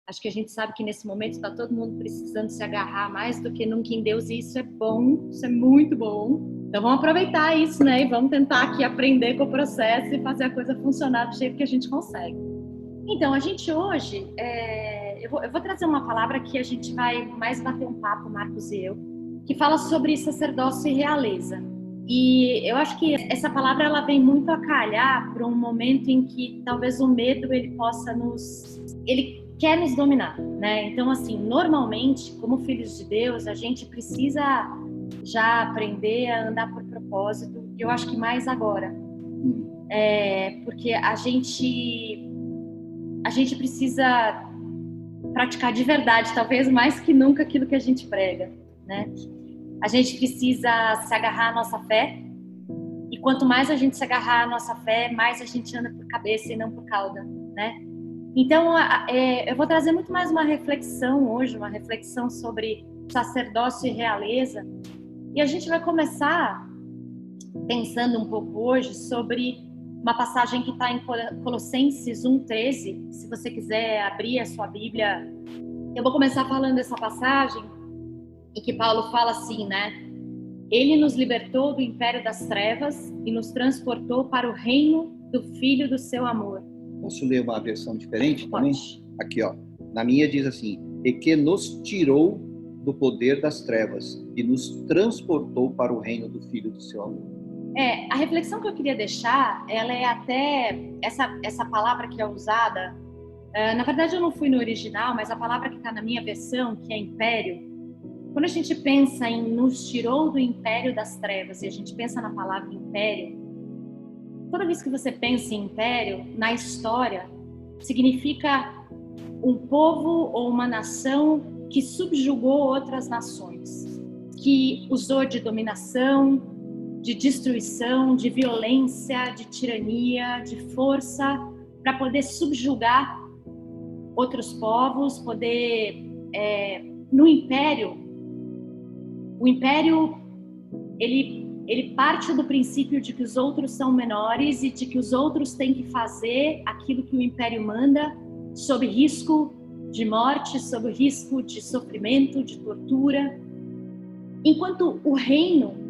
Acho que a gente sabe que nesse momento está todo mundo precisando se agarrar mais do que nunca em Deus, e isso é bom, isso é muito bom. Então vamos aproveitar isso, né? E vamos tentar aqui aprender com o processo e fazer a coisa funcionar do jeito que a gente consegue. Então, a gente hoje, eu vou trazer uma palavra que a gente vai mais bater um papo, Marcos e eu, que fala sobre sacerdócio e realeza. E eu acho que essa palavra ela vem muito a calhar para um momento em que talvez o medo ele quer nos dominar, né? Então, assim, normalmente, como filhos de Deus, a gente precisa já aprender a andar por propósito. E eu acho que mais agora, porque a gente precisa praticar de verdade, talvez mais que nunca, aquilo que a gente prega, né? A gente precisa se agarrar à nossa fé, e quanto mais a gente se agarrar à nossa fé, mais a gente anda por cabeça e não por cauda, né? Então, eu vou trazer muito mais uma reflexão hoje, uma reflexão sobre sacerdócio e realeza, e a gente vai começar pensando um pouco hoje sobre uma passagem que está em Colossenses 1,13. Se você quiser abrir a sua Bíblia, eu vou começar falando dessa passagem em que Paulo fala assim, né? Ele nos libertou do império das trevas e nos transportou para o reino do Filho do seu amor. Posso ler uma versão diferente também? Pode. Aqui, ó. Na minha diz assim: e que nos tirou do poder das trevas e nos transportou para o reino do Filho do seu amor. A reflexão que eu queria deixar, ela é até essa palavra que é usada. Na verdade, eu não fui no original, mas a palavra que está na minha versão, que é império. Quando a gente pensa em nos tirou do império das trevas e a gente pensa na palavra império, toda vez que você pensa em império, na história, significa um povo ou uma nação que subjugou outras nações, que usou de dominação, de destruição, de violência, de tirania, de força, para poder subjugar outros povos, poder... no império, o império, ele parte do princípio de que os outros são menores e de que os outros têm que fazer aquilo que o império manda, sob risco de morte, sob risco de sofrimento, de tortura. Enquanto o reino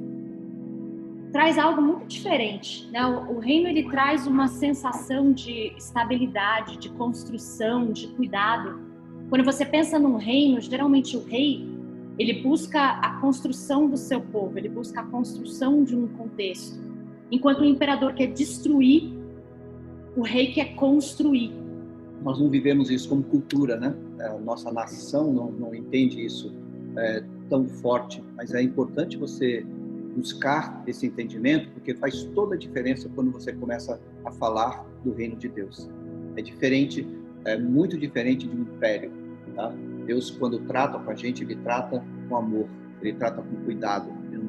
traz algo muito diferente, né? O reino ele traz uma sensação de estabilidade, de construção, de cuidado. Quando você pensa num reino, geralmente o rei ele busca a construção do seu povo, ele busca a construção de um contexto. Enquanto o imperador quer destruir, o rei quer construir. Nós não vivemos isso como cultura, né? A nossa nação não entende isso tão forte, mas é importante você buscar esse entendimento, porque faz toda a diferença quando você começa a falar do reino de Deus. É diferente, é muito diferente de um império, tá? Deus, quando trata com a gente, ele trata com amor, ele trata com cuidado, ele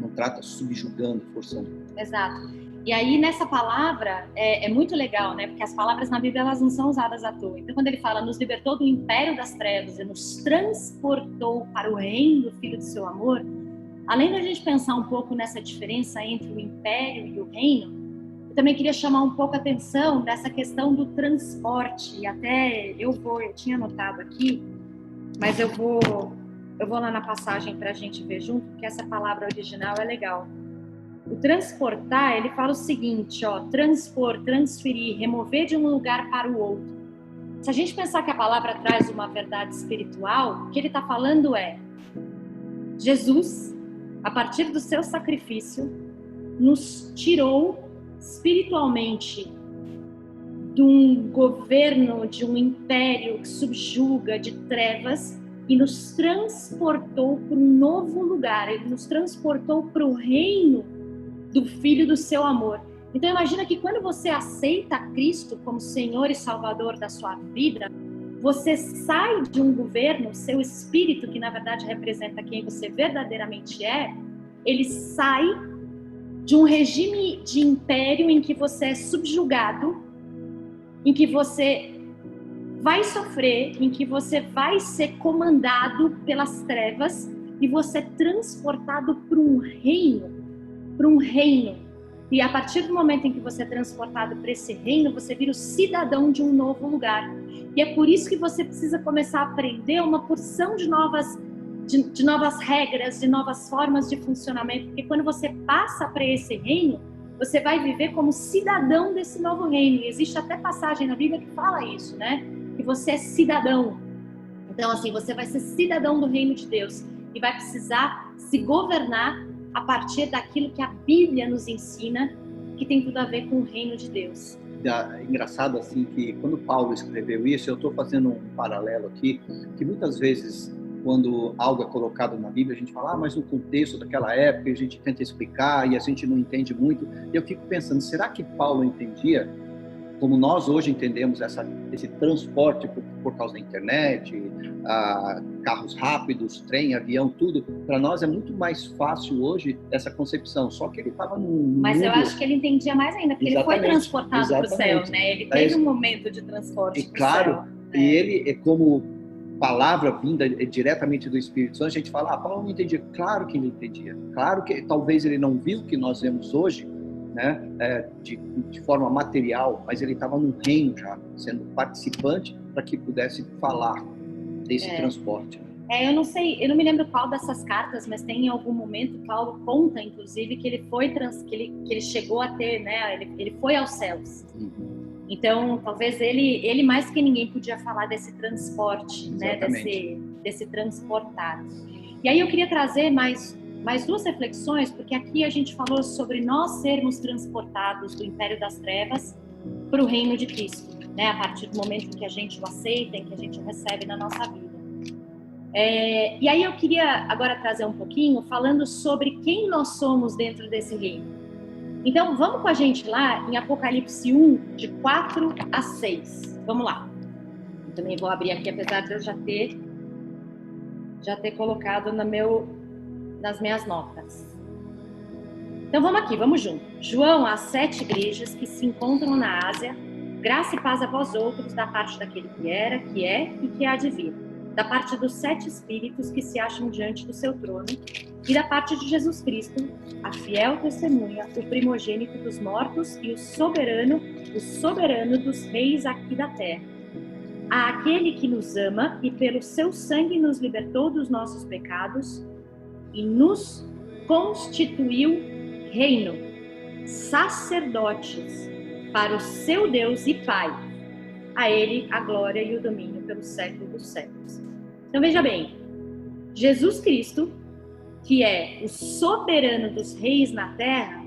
não trata subjugando, forçando. Exato. E aí, nessa palavra, é muito legal, né? Porque as palavras na Bíblia, elas não são usadas à toa. Então, quando ele fala, nos libertou do império das trevas e nos transportou para o reino do Filho do seu amor, além da gente pensar um pouco nessa diferença entre o império e o reino, eu também queria chamar um pouco a atenção dessa questão do transporte. E até eu tinha anotado aqui, mas eu vou lá na passagem para a gente ver junto, porque essa palavra original é legal. O transportar, ele fala o seguinte, ó, transpor, transferir, remover de um lugar para o outro. Se a gente pensar que a palavra traz uma verdade espiritual, o que ele está falando é: Jesus, a partir do seu sacrifício, nos tirou espiritualmente de um governo, de um império que subjuga, de trevas, e nos transportou para um novo lugar. Ele nos transportou para o reino do Filho do seu amor. Então imagina que quando você aceita Cristo como Senhor e Salvador da sua vida, você sai de um governo, seu espírito, que na verdade representa quem você verdadeiramente é, ele sai de um regime de império em que você é subjugado, em que você vai sofrer, em que você vai ser comandado pelas trevas, e você é transportado para um reino E a partir do momento em que você é transportado para esse reino, você vira o cidadão de um novo lugar. E é por isso que você precisa começar a aprender uma porção de novas regras, de novas formas de funcionamento. Porque quando você passa para esse reino, você vai viver como cidadão desse novo reino. E existe até passagem na Bíblia que fala isso, né? Que você é cidadão. Então, assim, você vai ser cidadão do reino de Deus. E vai precisar se governar a partir daquilo que a Bíblia nos ensina, que tem tudo a ver com o reino de Deus. É engraçado assim que quando Paulo escreveu isso, eu estou fazendo um paralelo aqui, que muitas vezes quando algo é colocado na Bíblia, a gente fala, mas no contexto daquela época, a gente tenta explicar e a gente não entende muito. E eu fico pensando, será que Paulo entendia como nós hoje entendemos esse transporte por causa da internet, carros rápidos, trem, avião, tudo? Para nós é muito mais fácil hoje essa concepção, só que ele estava num Mas mundo... eu acho que ele entendia mais ainda, porque ele foi transportado para o céu, né? Ele teve um momento de transporte para o claro, céu. E ele, como palavra vinda diretamente do Espírito Santo, a gente fala, Paulo não entendia. Claro que ele entendia. Claro que talvez ele não viu o que nós vemos hoje, né, de forma material, mas ele estava no reino já, sendo participante para que pudesse falar desse transporte. Eu não sei, eu não me lembro qual dessas cartas, mas tem em algum momento, Paulo conta, inclusive, que ele foi que ele chegou a ter, né, ele foi aos céus. Então, talvez ele mais que ninguém podia falar desse transporte, né, desse transportar. E aí eu queria trazer mais duas reflexões, porque aqui a gente falou sobre nós sermos transportados do império das trevas para o reino de Cristo, né? A partir do momento em que a gente o aceita, em que a gente o recebe na nossa vida. E aí eu queria agora trazer um pouquinho falando sobre quem nós somos dentro desse reino. Então vamos com a gente lá em Apocalipse 1, de 4 a 6. Vamos lá. Eu também vou abrir aqui, apesar de eu já ter colocado nas minhas notas. Então vamos aqui, vamos junto. João, às 7 igrejas que se encontram na Ásia, graça e paz a vós outros, da parte daquele que era, que é e que há de vir, da parte dos 7 espíritos que se acham diante do seu trono, e da parte de Jesus Cristo, a fiel testemunha, o primogênito dos mortos e o soberano dos reis aqui da terra. A aquele que nos ama e pelo seu sangue nos libertou dos nossos pecados e nos constituiu reino, sacerdotes para o seu Deus e Pai. A ele a glória e o domínio pelos séculos dos séculos. Então veja bem, Jesus Cristo, que é o soberano dos reis na terra,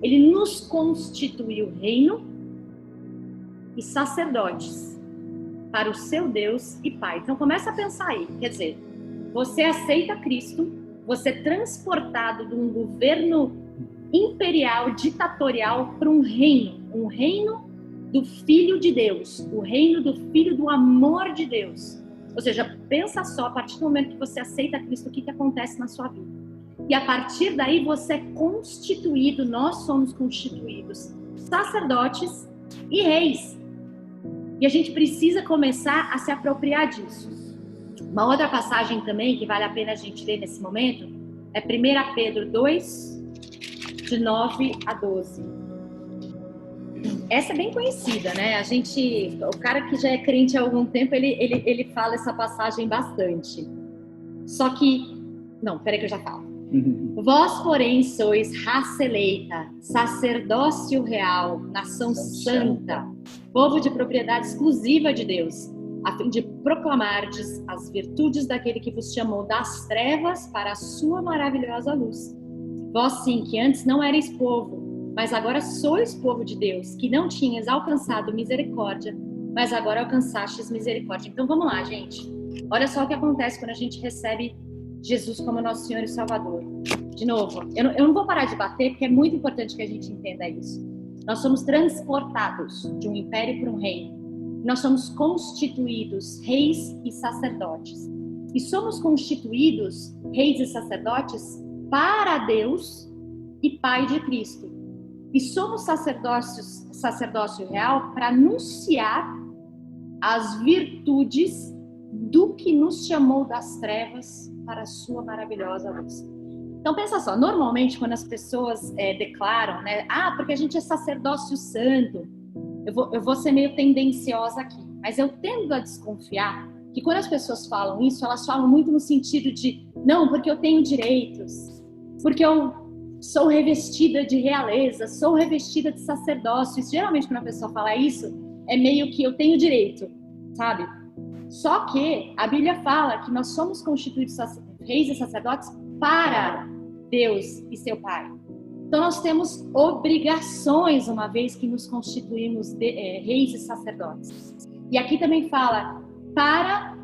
ele nos constituiu reino e sacerdotes para o seu Deus e Pai. Então começa a pensar aí, quer dizer, você aceita Cristo, você é transportado de um governo imperial, ditatorial, para um reino do Filho de Deus, o reino do Filho do amor de Deus. Ou seja, pensa só, a partir do momento que você aceita Cristo, o que acontece na sua vida? E a partir daí você é constituído, nós somos constituídos sacerdotes e reis. E a gente precisa começar a se apropriar disso. Uma outra passagem também que vale a pena a gente ler nesse momento é 1 Pedro 2, de 9 a 12. Essa é bem conhecida, né? O cara que já é crente há algum tempo, ele fala essa passagem bastante. Só que, não, peraí que eu já falo. Vós, porém, sois raça eleita, sacerdócio real, nação santa, povo de propriedade exclusiva de Deus, a fim de proclamardes as virtudes daquele que vos chamou das trevas para a sua maravilhosa luz. Vós sim, que antes não erais povo, mas agora sois povo de Deus, que não tinhas alcançado misericórdia, mas agora alcançastes misericórdia. Então vamos lá, gente. Olha só o que acontece quando a gente recebe Jesus como nosso Senhor e Salvador. De novo, eu não vou parar de bater, porque é muito importante que a gente entenda isso. Nós somos transportados de um império para um reino. Nós somos constituídos reis e sacerdotes. E somos constituídos reis e sacerdotes para Deus e Pai de Cristo. E somos sacerdócio real para anunciar as virtudes do que nos chamou das trevas para a sua maravilhosa luz. Então, pensa só, normalmente quando as pessoas declaram, né, porque a gente é sacerdócio santo, eu vou ser meio tendenciosa aqui, mas eu tendo a desconfiar que quando as pessoas falam isso, elas falam muito no sentido de, não, porque eu tenho direitos, porque eu sou revestida de realeza, sou revestida de sacerdócio. E geralmente quando a pessoa fala isso, é meio que eu tenho direito, sabe? Só que a Bíblia fala que nós somos constituídos reis e sacerdotes para Deus e seu Pai. Então nós temos obrigações, uma vez que nos constituímos reis e sacerdotes. E aqui também fala para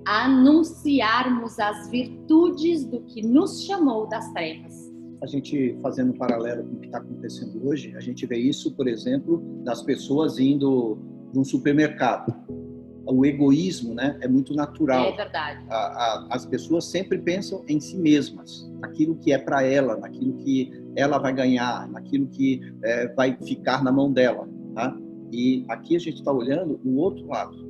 anunciarmos as virtudes do que nos chamou das trevas. A gente, fazendo um paralelo com o que está acontecendo hoje, a gente vê isso, por exemplo, das pessoas indo num supermercado. O egoísmo, né, é muito natural. É verdade. As pessoas sempre pensam em si mesmas, naquilo que é para ela, naquilo que ela vai ganhar, naquilo que vai ficar na mão dela. Tá? E aqui a gente está olhando o outro lado.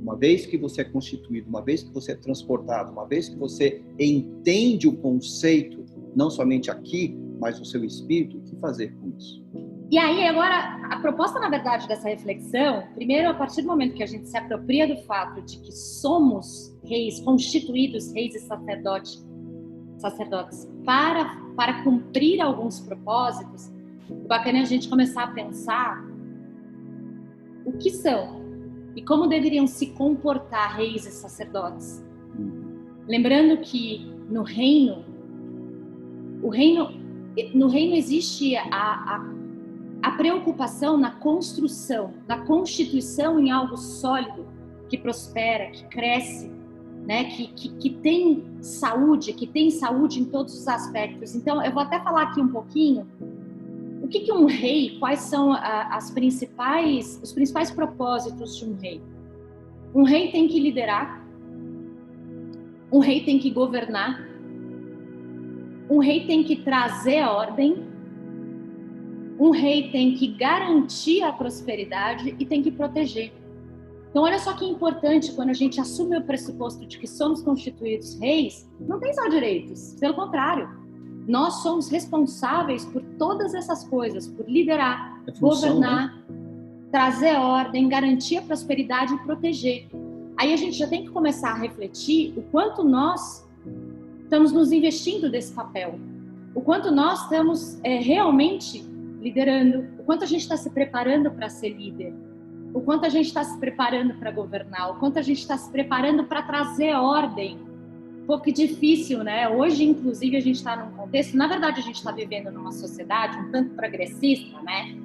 Uma vez que você é constituído, uma vez que você é transportado, uma vez que você entende o conceito, não somente aqui, mas no seu espírito, o que fazer com isso? E aí, agora, a proposta, na verdade, dessa reflexão, primeiro, a partir do momento que a gente se apropria do fato de que somos reis, constituídos reis e sacerdotes para cumprir alguns propósitos, o bacana é a gente começar a pensar o que são e como deveriam se comportar reis e sacerdotes. Lembrando que no reino existe a preocupação na construção, na constituição em algo sólido, que prospera, que cresce, né? que tem saúde em todos os aspectos. Então, eu vou até falar aqui um pouquinho o que um rei, quais são os principais propósitos de um rei. Um rei tem que liderar, um rei tem que governar, um rei tem que trazer a ordem, um rei tem que garantir a prosperidade e tem que proteger. Então, olha só que importante, quando a gente assume o pressuposto de que somos constituídos reis, não tem só direitos, pelo contrário, nós somos responsáveis por todas essas coisas, por liderar, governar, né? Trazer ordem, garantir a prosperidade e proteger. Aí a gente já tem que começar a refletir o quanto nós estamos nos investindo desse papel, o quanto nós estamos realmente liderando, o quanto a gente está se preparando para ser líder, o quanto a gente está se preparando para governar, o quanto a gente está se preparando para trazer ordem. Um pouco difícil, né? Hoje, inclusive, a gente está num contexto, na verdade, a gente está vivendo numa sociedade um tanto progressista, né?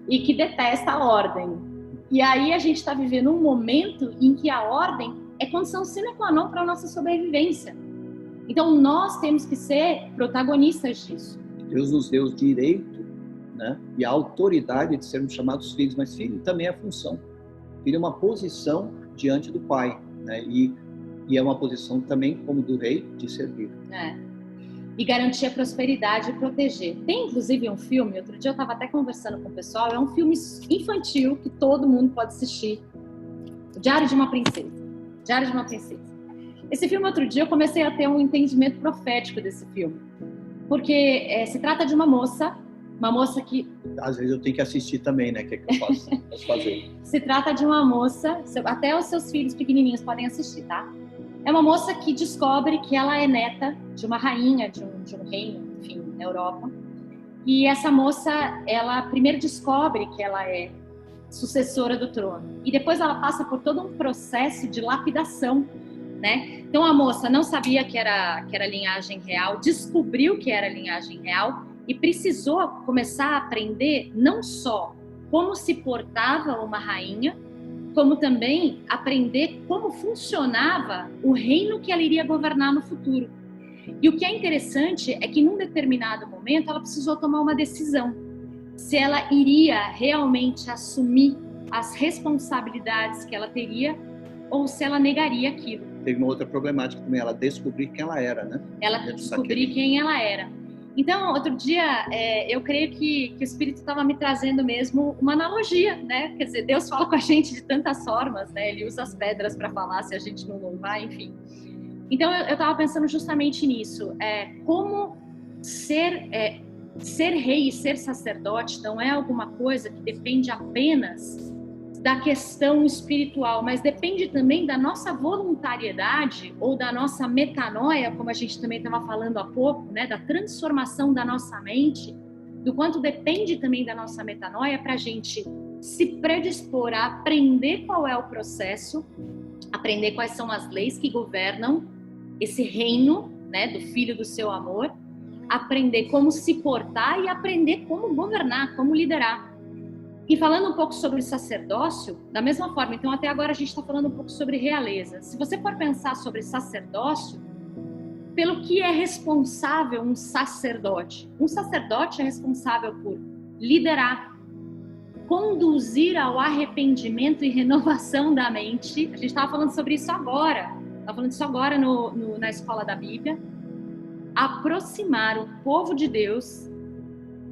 E que detesta a ordem. E aí a gente está vivendo um momento em que a ordem é condição sine qua non para a nossa sobrevivência. Então, nós temos que ser protagonistas disso. Deus nos deu o direito, né, e a autoridade de sermos chamados filhos, mas filho também é função. Filho é uma posição diante do Pai, né, e é uma posição também, como do rei, de servir. E garantir a prosperidade e proteger. Tem, inclusive, um filme, outro dia eu estava até conversando com o pessoal, é um filme infantil que todo mundo pode assistir. O Diário de uma Princesa. Diário de uma Princesa. Esse filme, outro dia, eu comecei a ter um entendimento profético desse filme. Porque se trata de uma moça que... Às vezes eu tenho que assistir também, né? O que é que eu posso fazer? Se trata de uma moça, até os seus filhos pequenininhos podem assistir, tá? É uma moça que descobre que ela é neta de uma rainha, de um reino, enfim, na Europa. E essa moça, ela primeiro descobre que ela é sucessora do trono. E depois ela passa por todo um processo de lapidação, né? Então a moça não sabia que era linhagem real, descobriu que era linhagem real e precisou começar a aprender não só como se portava uma rainha, como também aprender como funcionava o reino que ela iria governar no futuro. E o que é interessante é que num determinado momento ela precisou tomar uma decisão, se ela iria realmente assumir as responsabilidades que ela teria ou se ela negaria aquilo. Teve uma outra problemática também, ela descobrir quem ela era, né? Ela descobrir quem ela era. Então, outro dia, eu creio que o Espírito estava me trazendo mesmo uma analogia, né? Quer dizer, Deus fala com a gente de tantas formas, né? Ele usa as pedras para falar se a gente não louvar, enfim. Então eu estava pensando justamente nisso, como ser rei e ser sacerdote não é alguma coisa que depende apenas da questão espiritual, mas depende também da nossa voluntariedade ou da nossa metanoia, como a gente também estava falando há pouco, né, da transformação da nossa mente, do quanto depende também da nossa metanoia para a gente se predispor a aprender qual é o processo, aprender quais são as leis que governam esse reino, né, do Filho do seu amor, aprender como se portar e aprender como governar, como liderar. E falando um pouco sobre sacerdócio, da mesma forma, então até agora a gente está falando um pouco sobre realeza. Se você for pensar sobre sacerdócio, pelo que é responsável um sacerdote? Um sacerdote é responsável por liderar, conduzir ao arrependimento e renovação da mente. A gente estava falando sobre isso agora. Estava falando isso agora na escola da Bíblia. Aproximar o povo de Deus,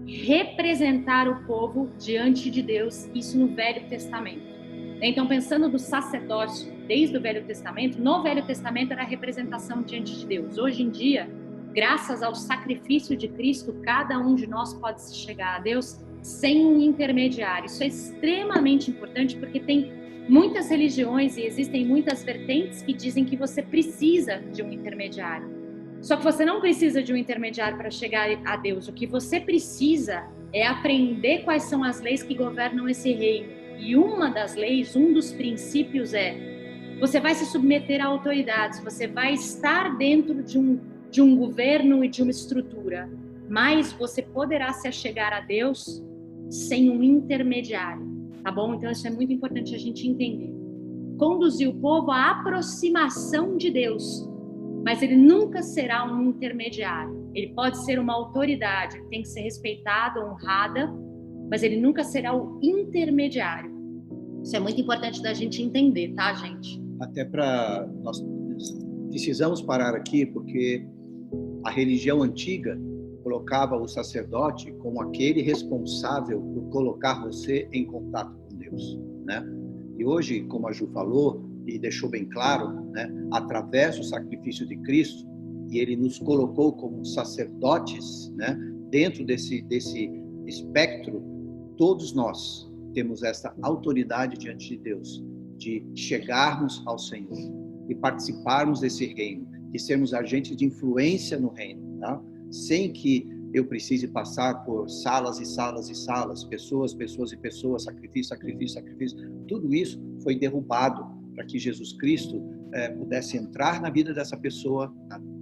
representar o povo diante de Deus, isso no Velho Testamento. Então, pensando do sacerdócio desde o Velho Testamento, no Velho Testamento era a representação diante de Deus. Hoje em dia, graças ao sacrifício de Cristo, cada um de nós pode se chegar a Deus sem um intermediário. Isso é extremamente importante porque tem muitas religiões e existem muitas vertentes que dizem que você precisa de um intermediário. Só que você não precisa de um intermediário para chegar a Deus. O que você precisa é aprender quais são as leis que governam esse reino. E uma das leis, um dos princípios você vai se submeter a autoridades, você vai estar dentro de um governo e de uma estrutura, mas você poderá se achegar a Deus sem um intermediário, tá bom? Então isso é muito importante a gente entender. Conduzir o povo à aproximação de Deus, mas ele nunca será um intermediário. Ele pode ser uma autoridade, tem que ser respeitado, honrada, mas ele nunca será o intermediário. Isso é muito importante da gente entender, tá, gente? Até para nós precisamos parar aqui, porque a religião antiga colocava o sacerdote como aquele responsável por colocar você em contato com Deus, né? E hoje, como a Ju falou e deixou bem claro, né, através do sacrifício de Cristo, e ele nos colocou como sacerdotes, né, dentro desse espectro, todos nós temos essa autoridade diante de Deus, de chegarmos ao Senhor e participarmos desse reino, de sermos agentes de influência no reino, tá? Sem que eu precise passar por salas e salas e salas, pessoas e pessoas, sacrifício. Tudo isso foi derrubado para que Jesus Cristo pudesse entrar na vida dessa pessoa,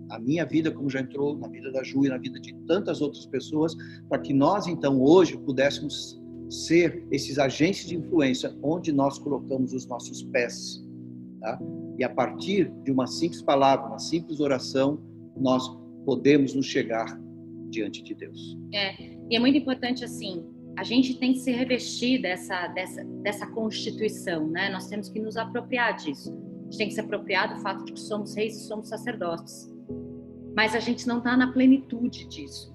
na minha vida, como já entrou, na vida da Ju e na vida de tantas outras pessoas, para que nós, então, hoje, pudéssemos ser esses agentes de influência onde nós colocamos os nossos pés, tá? E a partir de uma simples palavra, uma simples oração, nós podemos nos chegar diante de Deus. E é muito importante, assim, a gente tem que se revestir dessa constituição, né? Nós temos que nos apropriar disso. A gente tem que se apropriar do fato de que somos reis e somos sacerdotes. Mas a gente não está na plenitude disso.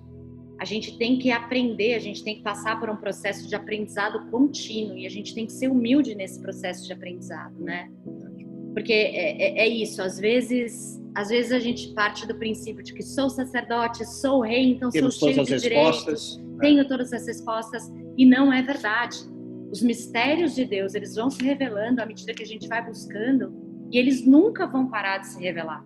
A gente tem que aprender, a gente tem que passar por um processo de aprendizado contínuo e a gente tem que ser humilde nesse processo de aprendizado, né? Porque é isso, às vezes a gente parte do princípio de que sou sacerdote, sou rei, então temos sou cheio de direitos, tenho todas as respostas, e não é verdade. Os mistérios de Deus, eles vão se revelando à medida que a gente vai buscando, e eles nunca vão parar de se revelar.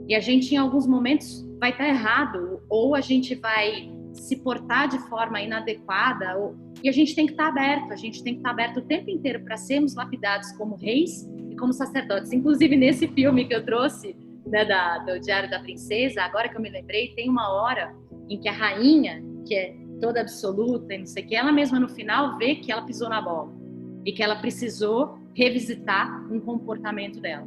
E a gente, em alguns momentos, vai estar errado, ou a gente vai se portar de forma inadequada, e a gente tem que estar aberto, o tempo inteiro para sermos lapidados como reis e como sacerdotes. Inclusive, nesse filme que eu trouxe, né, do Diário da Princesa, agora que eu me lembrei, tem uma hora em que a rainha, que é toda absoluta e não sei o que, ela mesma no final vê que ela pisou na bola e que ela precisou revisitar um comportamento dela.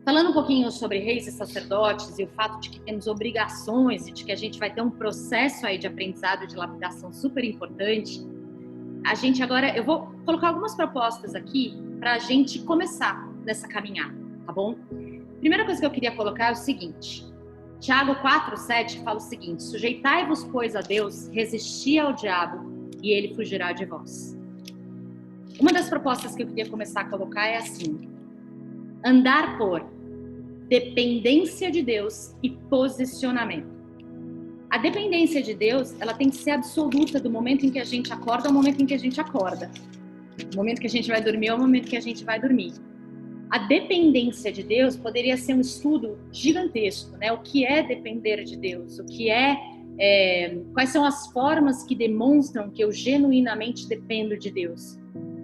Falando um pouquinho sobre reis e sacerdotes e o fato de que temos obrigações e de que a gente vai ter um processo aí de aprendizado e de lapidação super importante, a gente agora, eu vou colocar algumas propostas aqui para a gente começar nessa caminhada, tá bom? Primeira coisa que eu queria colocar é o seguinte, Tiago 4:7 fala o seguinte: sujeitai-vos, pois, a Deus, resisti ao diabo e ele fugirá de vós. Uma das propostas que eu queria começar a colocar é assim: andar por dependência de Deus e posicionamento. A dependência de Deus, ela tem que ser absoluta do momento em que a gente acorda ao momento em que a gente acorda. O momento que a gente vai dormir ao momento que a gente vai dormir. A dependência de Deus poderia ser um estudo gigantesco, né? O que é depender de Deus? O que quais são as formas que demonstram que eu genuinamente dependo de Deus?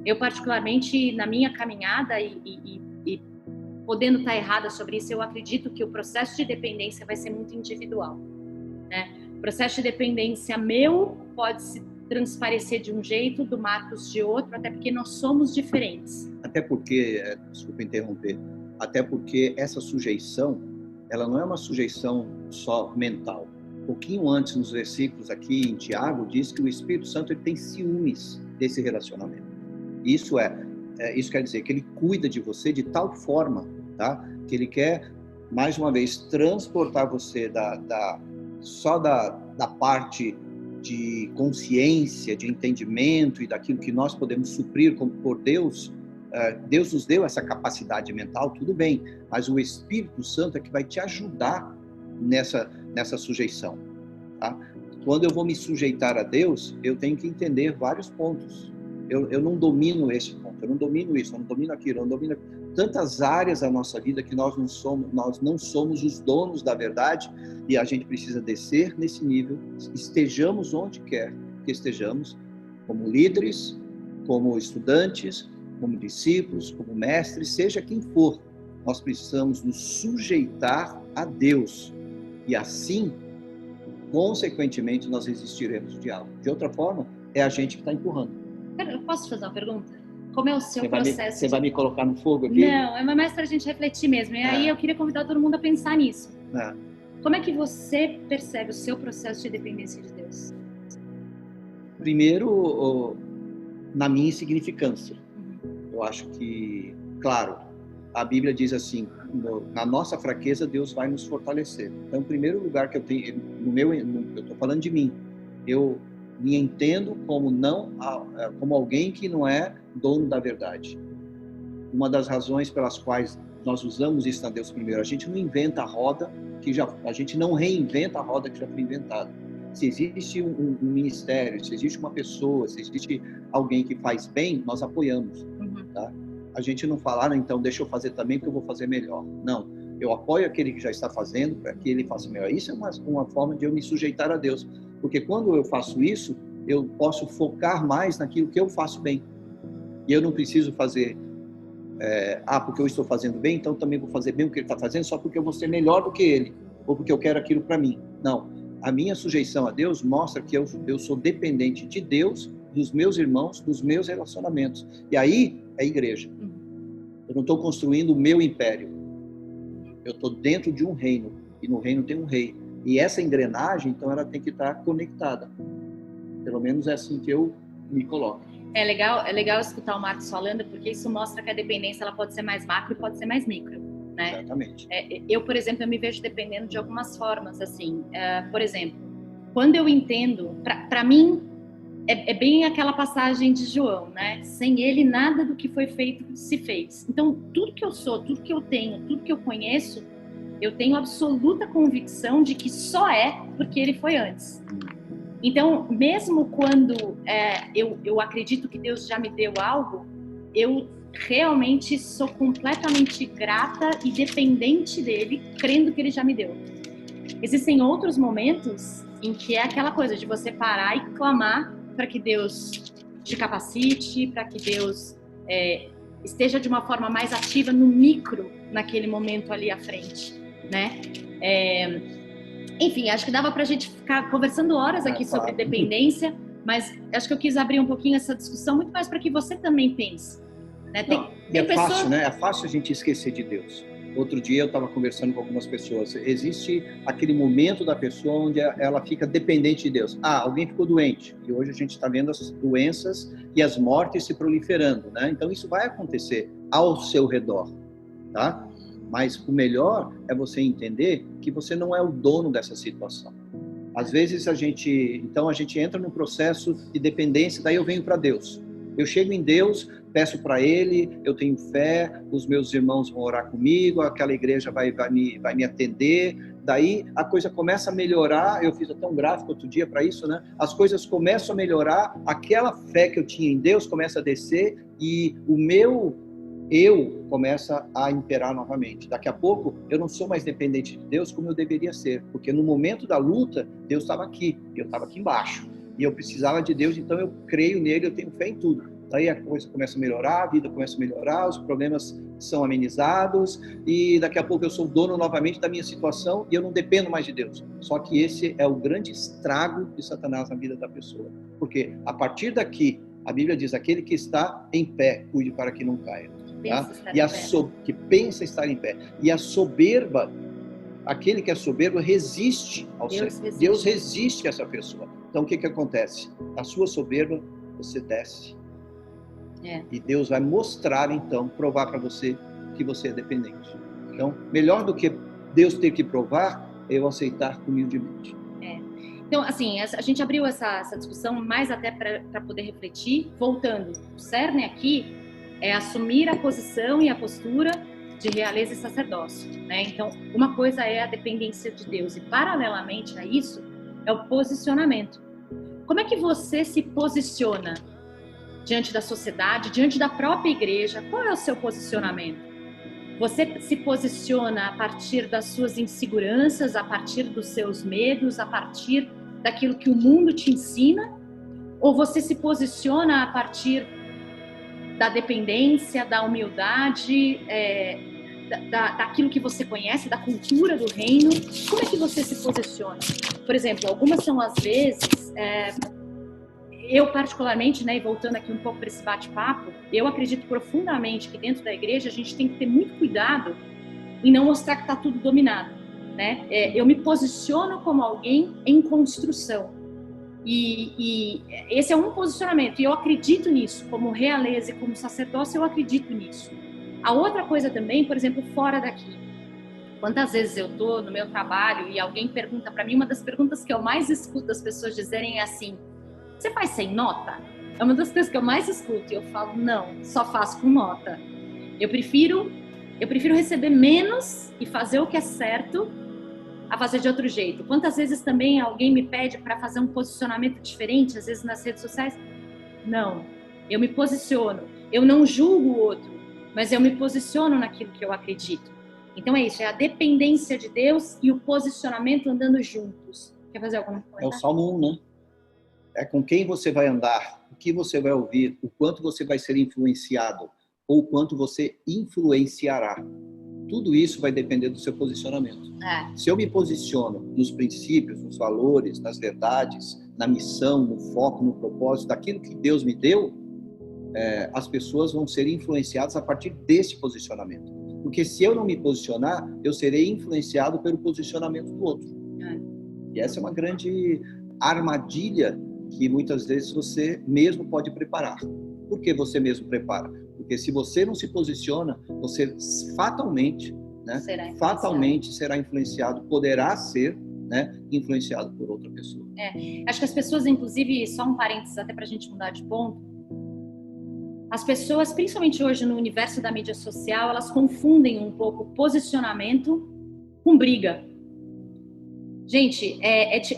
Eu, particularmente, na minha caminhada e podendo estar errada sobre isso, eu acredito que o processo de dependência vai ser muito individual, né? O processo de dependência meu pode se transparecer de um jeito, do Marcos de outro, até porque nós somos diferentes. Até porque, desculpa interromper, até porque essa sujeição, ela não é uma sujeição só mental. Um pouquinho antes, nos versículos aqui em Tiago, diz que o Espírito Santo ele tem ciúmes desse relacionamento. Isso quer dizer que ele cuida de você de tal forma, tá? Que ele quer, mais uma vez, transportar você só da parte de consciência, de entendimento e daquilo que nós podemos suprir por Deus. Deus nos deu essa capacidade mental, tudo bem, mas o Espírito Santo é que vai te ajudar nessa sujeição, tá? Quando eu vou me sujeitar a Deus, eu tenho que entender vários pontos. Eu não domino esse ponto, eu não domino isso, eu não domino aquilo, eu não domino tantas áreas da nossa vida que nós não somos os donos da verdade, e a gente precisa descer nesse nível, estejamos onde quer que estejamos, como líderes, como estudantes, como discípulos, como mestres, seja quem for, nós precisamos nos sujeitar a Deus, e assim, consequentemente, nós resistiremos ao diabo. De outra forma, é a gente que está empurrando. Eu posso te fazer uma pergunta? Como é o seu processo? Você vai me colocar no fogo aqui? Não, é mais para a gente refletir mesmo. E aí eu queria convidar todo mundo a pensar nisso. Como é que você percebe o seu processo de dependência de Deus? Primeiro, na minha insignificância. Eu acho que, claro, a Bíblia diz assim, na nossa fraqueza Deus vai nos fortalecer. Então, o primeiro lugar que eu tenho, eu estou falando de mim, eu me entendo como alguém que não é dono da verdade. Uma das razões pelas quais nós usamos isso na Deus Primeiro, a gente não inventa a roda a gente não reinventa a roda que já foi inventada. Se existe um ministério, se existe uma pessoa, se existe alguém que faz bem, nós apoiamos, tá? A gente não fala, então deixa eu fazer também porque eu vou fazer melhor. Não, eu apoio aquele que já está fazendo para que ele faça melhor. Isso é uma forma de eu me sujeitar a Deus, porque quando eu faço isso, eu posso focar mais naquilo que eu faço bem. E eu não preciso fazer, porque eu estou fazendo bem, então também vou fazer bem o que ele está fazendo, só porque eu vou ser melhor do que ele, ou porque eu quero aquilo para mim. Não, a minha sujeição a Deus mostra que eu sou dependente de Deus, dos meus irmãos, dos meus relacionamentos. E aí é igreja. Eu não estou construindo o meu império. Eu estou dentro de um reino, e no reino tem um rei. E essa engrenagem, então, ela tem que estar conectada. Pelo menos é assim que eu me coloco. É legal escutar o Marcos falando, porque isso mostra que a dependência ela pode ser mais macro e pode ser mais micro, né? Exatamente. Eu, por exemplo, eu me vejo dependendo de algumas formas, assim. Por exemplo, quando eu entendo, para mim, é bem aquela passagem de João, né? Sem ele, nada do que foi feito se fez. Então, tudo que eu sou, tudo que eu tenho, tudo que eu conheço, eu tenho absoluta convicção de que só é porque ele foi antes. Então, mesmo quando eu acredito que Deus já me deu algo, eu realmente sou completamente grata e dependente dele, crendo que ele já me deu. Existem outros momentos em que é aquela coisa de você parar e clamar para que Deus te capacite, para que Deus esteja de uma forma mais ativa no micro, naquele momento ali à frente, né? Enfim, acho que dava pra gente ficar conversando horas aqui sobre dependência, mas acho que eu quis abrir um pouquinho essa discussão muito mais para que você também pense, né? Fácil, né? É fácil a gente esquecer de Deus. Outro dia eu estava conversando com algumas pessoas. Existe aquele momento da pessoa onde ela fica dependente de Deus. Alguém ficou doente. E hoje a gente está vendo as doenças e as mortes se proliferando, né? Então isso vai acontecer ao seu redor, tá? Mas o melhor é você entender que você não é o dono dessa situação. Às vezes a gente entra num processo de dependência, daí eu venho para Deus. Eu chego em Deus, peço para Ele, eu tenho fé, os meus irmãos vão orar comigo, aquela igreja vai me atender. Daí a coisa começa a melhorar. Eu fiz até um gráfico outro dia para isso, né? As coisas começam a melhorar, aquela fé que eu tinha em Deus começa a descer e o meu eu começa a imperar novamente. Daqui a pouco eu não sou mais dependente de Deus como eu deveria ser, porque no momento da luta Deus estava aqui, eu estava aqui embaixo e eu precisava de Deus, então eu creio nele, eu tenho fé em tudo. Daí a coisa começa a melhorar, a vida começa a melhorar, os problemas são amenizados e daqui a pouco eu sou dono novamente da minha situação e eu não dependo mais de Deus. Só que esse é o grande estrago de Satanás na vida da pessoa, porque a partir daqui a Bíblia diz: aquele que está em pé, cuide para que não caia. Tá? Que pensa estar em pé. E a soberba, aquele que é soberbo resiste ao Senhor. Deus resiste a essa pessoa. Então o que acontece? A sua soberba, você desce. E Deus vai mostrar, então, provar para você que você é dependente. Então, melhor do que Deus ter que provar, é eu aceitar humildemente. Então, assim, a gente abriu essa discussão mais até para poder refletir. Voltando, o cerne aqui é assumir a posição e a postura de realeza e sacerdócio, né? Então, uma coisa é a dependência de Deus e, paralelamente a isso, é o posicionamento. Como é que você se posiciona diante da sociedade, diante da própria igreja? Qual é o seu posicionamento? Você se posiciona a partir das suas inseguranças, a partir dos seus medos, a partir daquilo que o mundo te ensina? Ou você se posiciona a partir da dependência, da humildade, daquilo que você conhece, da cultura do reino? Como é que você se posiciona? Por exemplo, algumas são as vezes, eu particularmente, né, e voltando aqui um pouco para esse bate-papo, eu acredito profundamente que dentro da igreja a gente tem que ter muito cuidado em não mostrar que está tudo dominado, né? Eu me posiciono como alguém em construção. E esse é um posicionamento, e eu acredito nisso, como realeza e como sacerdócio, eu acredito nisso. A outra coisa também, por exemplo, fora daqui. Quantas vezes eu estou no meu trabalho e alguém pergunta para mim, uma das perguntas que eu mais escuto as pessoas dizerem é assim: você faz sem nota? É uma das coisas que eu mais escuto, e eu falo: não, só faço com nota. Eu prefiro receber menos e fazer o que é certo a fazer de outro jeito. Quantas vezes também alguém me pede para fazer um posicionamento diferente, às vezes nas redes sociais? Não, eu me posiciono. Eu não julgo o outro, mas eu me posiciono naquilo que eu acredito. Então é isso, é a dependência de Deus e o posicionamento andando juntos. Quer fazer alguma coisa? É o Salmo 1, né? É com quem você vai andar, o que você vai ouvir, o quanto você vai ser influenciado, ou o quanto você influenciará. Tudo isso vai depender do seu posicionamento. Se eu me posiciono nos princípios, nos valores, nas verdades, na missão, no foco, no propósito, daquilo que Deus me deu, as pessoas vão ser influenciadas a partir desse posicionamento. Porque se eu não me posicionar, eu serei influenciado pelo posicionamento do outro. E essa é uma grande armadilha que muitas vezes você mesmo pode preparar. Por que você mesmo prepara? Porque se você não se posiciona, você fatalmente será influenciado, poderá ser, né, influenciado por outra pessoa. Acho que as pessoas, inclusive, só um parênteses até para a gente mudar de ponto, as pessoas, principalmente hoje no universo da mídia social, elas confundem um pouco posicionamento com briga. Gente,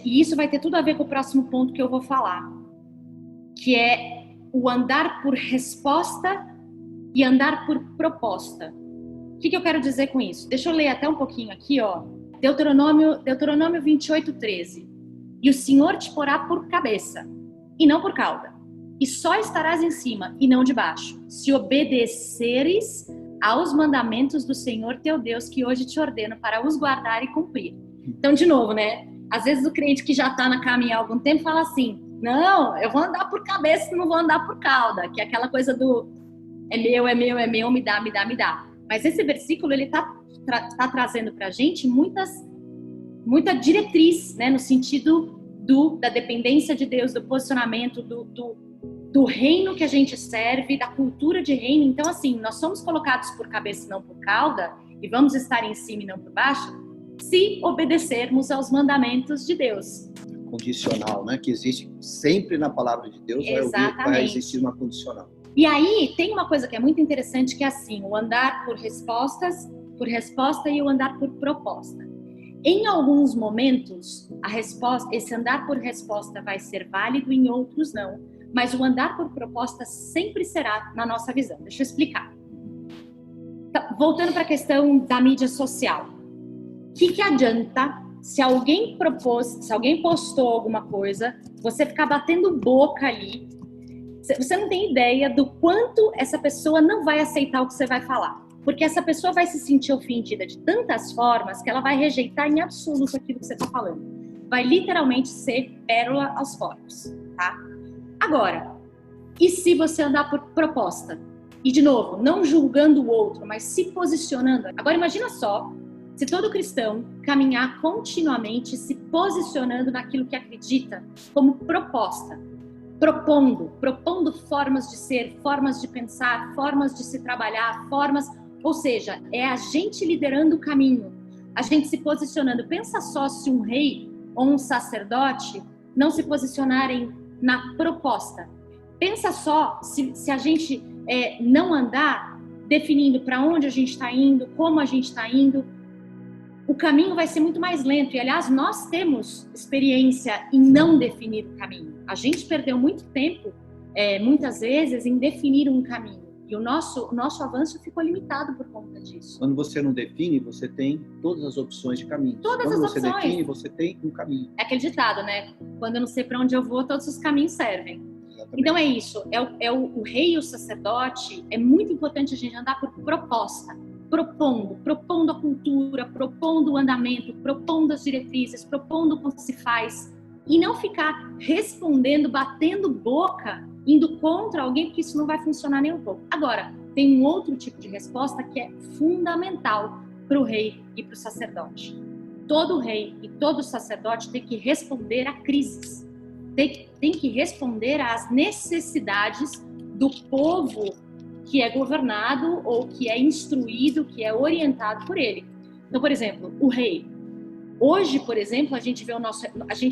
e isso vai ter tudo a ver com o próximo ponto que eu vou falar, que é o andar por resposta e andar por proposta. O que eu quero dizer com isso? Deixa eu ler até um pouquinho aqui, ó. Deuteronômio 28:13. E o Senhor te porá por cabeça, e não por cauda, e só estarás em cima, e não debaixo, se obedeceres aos mandamentos do Senhor teu Deus, que hoje te ordeno para os guardar e cumprir. Então, de novo, né? Às vezes o crente que já está na caminhada há algum tempo fala assim: não, eu vou andar por cabeça, não vou andar por cauda, que é aquela coisa do é meu, me dá. Mas esse versículo, ele tá trazendo pra gente muita diretriz, né? No sentido da dependência de Deus, do posicionamento, do reino que a gente serve, da cultura de reino. Então, assim, nós somos colocados por cabeça e não por cauda, e vamos estar em cima e não por baixo, se obedecermos aos mandamentos de Deus. condicional, né? Que existe sempre na palavra de Deus, vai existir uma condicional. E aí tem uma coisa que é muito interessante, que é assim, o andar por resposta e o andar por proposta. Em alguns momentos, esse andar por resposta vai ser válido, em outros não. Mas o andar por proposta sempre será na nossa visão. Deixa eu explicar. Voltando para a questão da mídia social. O que adianta se alguém postou alguma coisa, você ficar batendo boca ali, você não tem ideia do quanto essa pessoa não vai aceitar o que você vai falar. Porque essa pessoa vai se sentir ofendida de tantas formas que ela vai rejeitar em absoluto aquilo que você está falando. Vai literalmente ser pérola aos corpos, tá? Agora, e se você andar por proposta? E, de novo, não julgando o outro, mas se posicionando. Agora, imagina só, se todo cristão caminhar continuamente se posicionando naquilo que acredita como proposta, propondo formas de ser, formas de pensar, formas de se trabalhar, ou seja, é a gente liderando o caminho, a gente se posicionando. Pensa só se um rei ou um sacerdote não se posicionarem na proposta. Pensa só se a gente não andar definindo para onde a gente está indo, como a gente está indo, o caminho vai ser muito mais lento. E, aliás, nós temos experiência em não definir o caminho. A gente perdeu muito tempo, muitas vezes, em definir um caminho. E o nosso avanço ficou limitado por conta disso. Quando você não define, você tem todas as opções de caminho. Quando você define, você tem um caminho. É aquele ditado, né? Quando eu não sei para onde eu vou, todos os caminhos servem. Exatamente. Então é isso. O rei e o sacerdote, é muito importante a gente andar por proposta. Propondo a cultura, propondo o andamento, propondo as diretrizes, propondo como se faz. E não ficar respondendo, batendo boca, indo contra alguém, porque isso não vai funcionar nem um pouco. Agora, tem um outro tipo de resposta que é fundamental para o rei e para o sacerdote. Todo rei e todo sacerdote tem que responder a crises. Tem que responder às necessidades do povo que é governado ou que é instruído, que é orientado por ele. Então, por exemplo, o rei. Hoje, por exemplo, a gente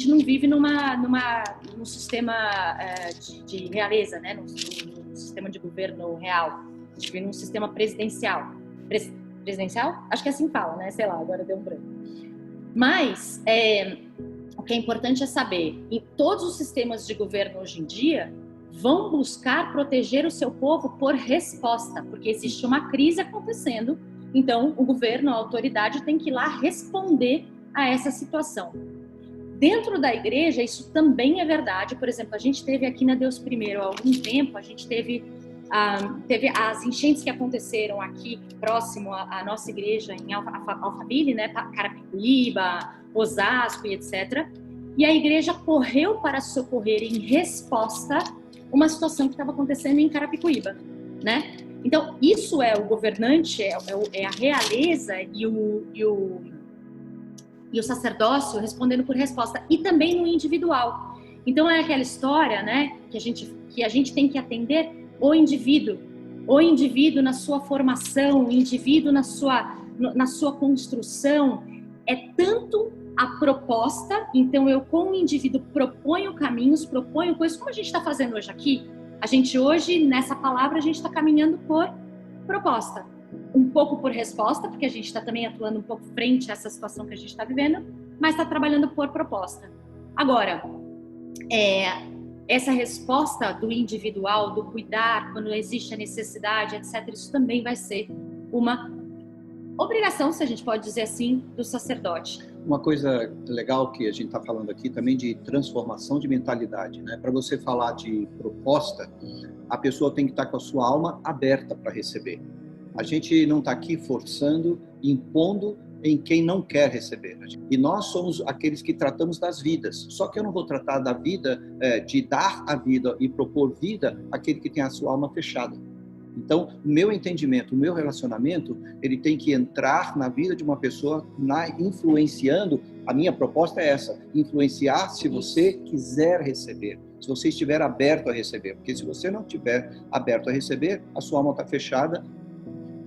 não vive num sistema de realeza, né? Num sistema de governo real. A gente vive num sistema presidencial. Presidencial? Acho que assim fala, né? Sei lá, agora deu um branco. Mas o que é importante é saber, em todos os sistemas de governo hoje em dia, vão buscar proteger o seu povo por resposta, porque existe uma crise acontecendo, então o governo, a autoridade tem que ir lá responder a essa situação. Dentro da igreja, isso também é verdade. Por exemplo, a gente teve aqui na Deus Primeiro há algum tempo, a gente teve as enchentes que aconteceram aqui próximo à nossa igreja em Alphaville, né, Carapicuíba, Osasco e etc. E a igreja correu para socorrer em resposta uma situação que estava acontecendo em Carapicuíba, né? Então, isso é o governante, é a realeza e o sacerdócio respondendo por resposta, e também no individual. Então, é aquela história, né, que a gente tem que atender o indivíduo na sua formação, o indivíduo na sua construção. É tanto a proposta, então eu com o indivíduo proponho caminhos, proponho coisas, como a gente está fazendo hoje aqui. A gente hoje, nessa palavra, a gente está caminhando por proposta. Um pouco por resposta, porque a gente está também atuando um pouco frente a essa situação que a gente está vivendo, mas está trabalhando por proposta. Agora, essa resposta do individual, do cuidar, quando existe a necessidade, etc., isso também vai ser uma obrigação, se a gente pode dizer assim, do sacerdote. Uma coisa legal que a gente está falando aqui também de transformação de mentalidade, né? Para você falar de proposta, a pessoa tem que estar com a sua alma aberta para receber. A gente não está aqui forçando, impondo em quem não quer receber. E nós somos aqueles que tratamos das vidas. Só que eu não vou tratar da vida, de dar a vida e propor vida àquele que tem a sua alma fechada. Então, o meu entendimento, o meu relacionamento, ele tem que entrar na vida de uma pessoa, influenciando. A minha proposta é essa: influenciar se você quiser receber, se você estiver aberto a receber. Porque se você não estiver aberto a receber, a sua alma está fechada.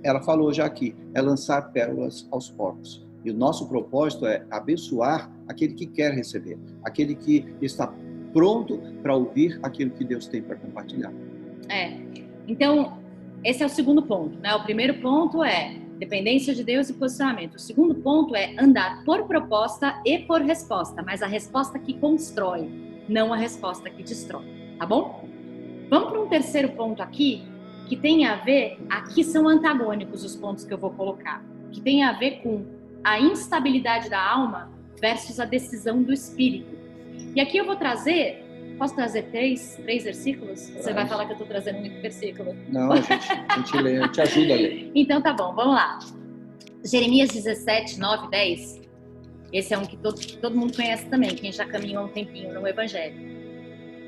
Ela falou já aqui, é lançar pérolas aos porcos. E o nosso propósito é abençoar aquele que quer receber, aquele que está pronto para ouvir aquilo que Deus tem para compartilhar. Então, esse é o segundo ponto, né? O primeiro ponto é dependência de Deus e posicionamento. O segundo ponto é andar por proposta e por resposta, mas a resposta que constrói, não a resposta que destrói, tá bom? Vamos para um terceiro ponto aqui, que tem a ver, aqui são antagônicos os pontos que eu vou colocar, que tem a ver com a instabilidade da alma versus a decisão do espírito. E aqui eu vou trazer, posso trazer três versículos? Você vai falar que eu estou trazendo muito versículo? Não, a gente lê, eu te ajudo a ler. Então tá bom, vamos lá. Jeremias 17, 9, 10. Esse é um que todo mundo conhece também, quem já caminhou há um tempinho no Evangelho.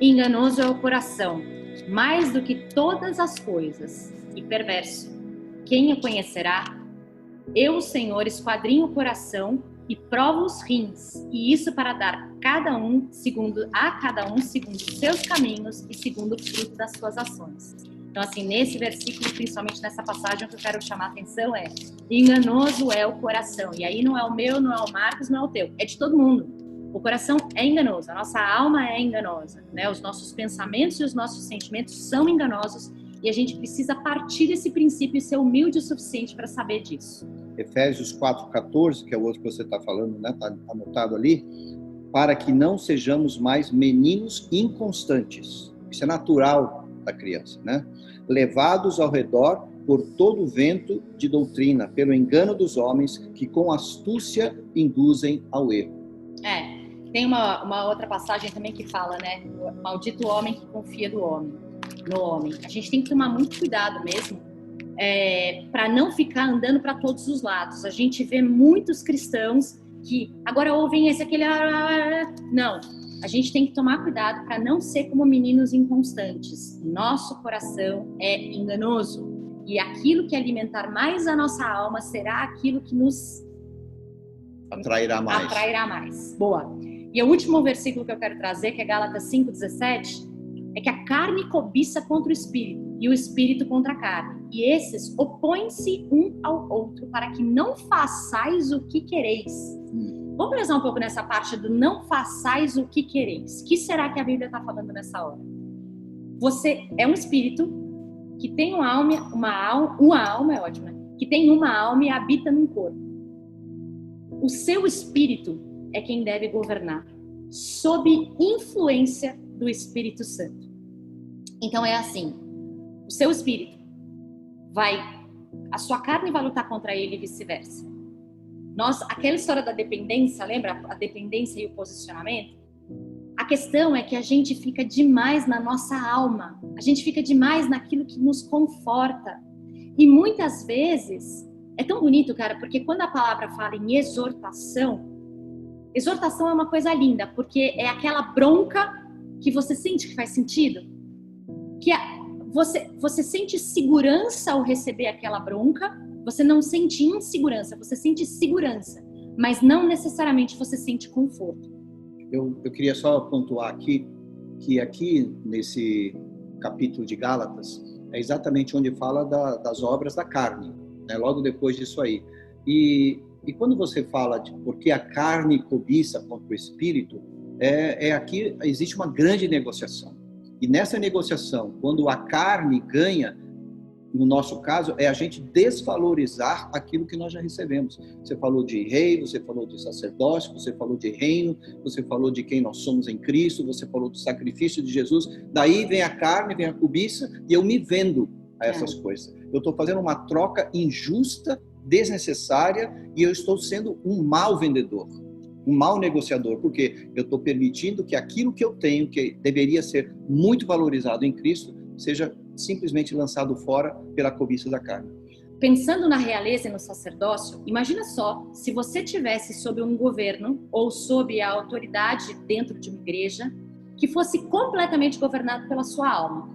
Enganoso é o coração, mais do que todas as coisas, e perverso. Quem o conhecerá? Eu, o Senhor, esquadrinho o coração e provo os rins, e isso para dar a cada um segundo os seus caminhos e segundo o fruto das suas ações. Então, assim, nesse versículo, principalmente nessa passagem, o que eu quero chamar a atenção é: enganoso é o coração. E aí não é o meu, não é o Marcos, não é o teu, é de todo mundo. O coração é enganoso, a nossa alma é enganosa, né? Os nossos pensamentos e os nossos sentimentos são enganosos, e a gente precisa partir desse princípio e ser humilde o suficiente para saber disso. Efésios 4,14, que é o outro que você está falando, né? Está anotado ali. Para que não sejamos mais meninos inconstantes. Isso é natural da criança, né? Levados ao redor por todo o vento de doutrina, pelo engano dos homens, que com astúcia induzem ao erro. Tem uma outra passagem também que fala, né? Maldito o homem que confia no homem. A gente tem que tomar muito cuidado mesmo, para não ficar andando para todos os lados. A gente vê muitos cristãos que agora ouvem esse, aquele... Não, a gente tem que tomar cuidado para não ser como meninos inconstantes. Nosso coração é enganoso. E aquilo que alimentar mais a nossa alma será aquilo que nos atrairá mais. Boa. E o último versículo que eu quero trazer, que é Gálatas 5,17, é que a carne cobiça contra o espírito e o espírito contra a carne. E esses opõem-se um ao outro para que não façais o que quereis. Vamos pensar um pouco nessa parte do não façais o que quereis. O que será que a Bíblia está falando nessa hora? Você é um espírito que tem uma alma é ótimo, né? Que tem uma alma e habita num corpo. O seu espírito é quem deve governar, sob influência do Espírito Santo. Então é assim, o seu espírito a sua carne vai lutar contra ele e vice-versa. Aquela história da dependência, lembra? A dependência e o posicionamento? A questão é que a gente fica demais na nossa alma, a gente fica demais naquilo que nos conforta. E muitas vezes, é tão bonito, cara, porque quando a palavra fala em exortação é uma coisa linda, porque é aquela bronca que você sente que faz sentido. Você sente segurança ao receber aquela bronca, você não sente insegurança, você sente segurança, mas não necessariamente você sente conforto. Eu queria só pontuar aqui, que aqui nesse capítulo de Gálatas, é exatamente onde fala das obras da carne, né? Logo depois disso aí. E quando você fala de porque a carne cobiça contra o espírito, aqui existe uma grande negociação. E nessa negociação, quando a carne ganha, no nosso caso, é a gente desvalorizar aquilo que nós já recebemos. Você falou de rei, você falou de sacerdócio, você falou de reino, você falou de quem nós somos em Cristo, você falou do sacrifício de Jesus. Daí vem a carne, vem a cobiça, e eu me vendo a essas coisas. Eu estou fazendo uma troca injusta, desnecessária, e eu estou sendo um mau vendedor, um mau negociador, porque eu estou permitindo que aquilo que eu tenho, que deveria ser muito valorizado em Cristo, seja simplesmente lançado fora pela cobiça da carne. Pensando na realeza e no sacerdócio, imagina só se você tivesse sob um governo ou sob a autoridade dentro de uma igreja que fosse completamente governado pela sua alma.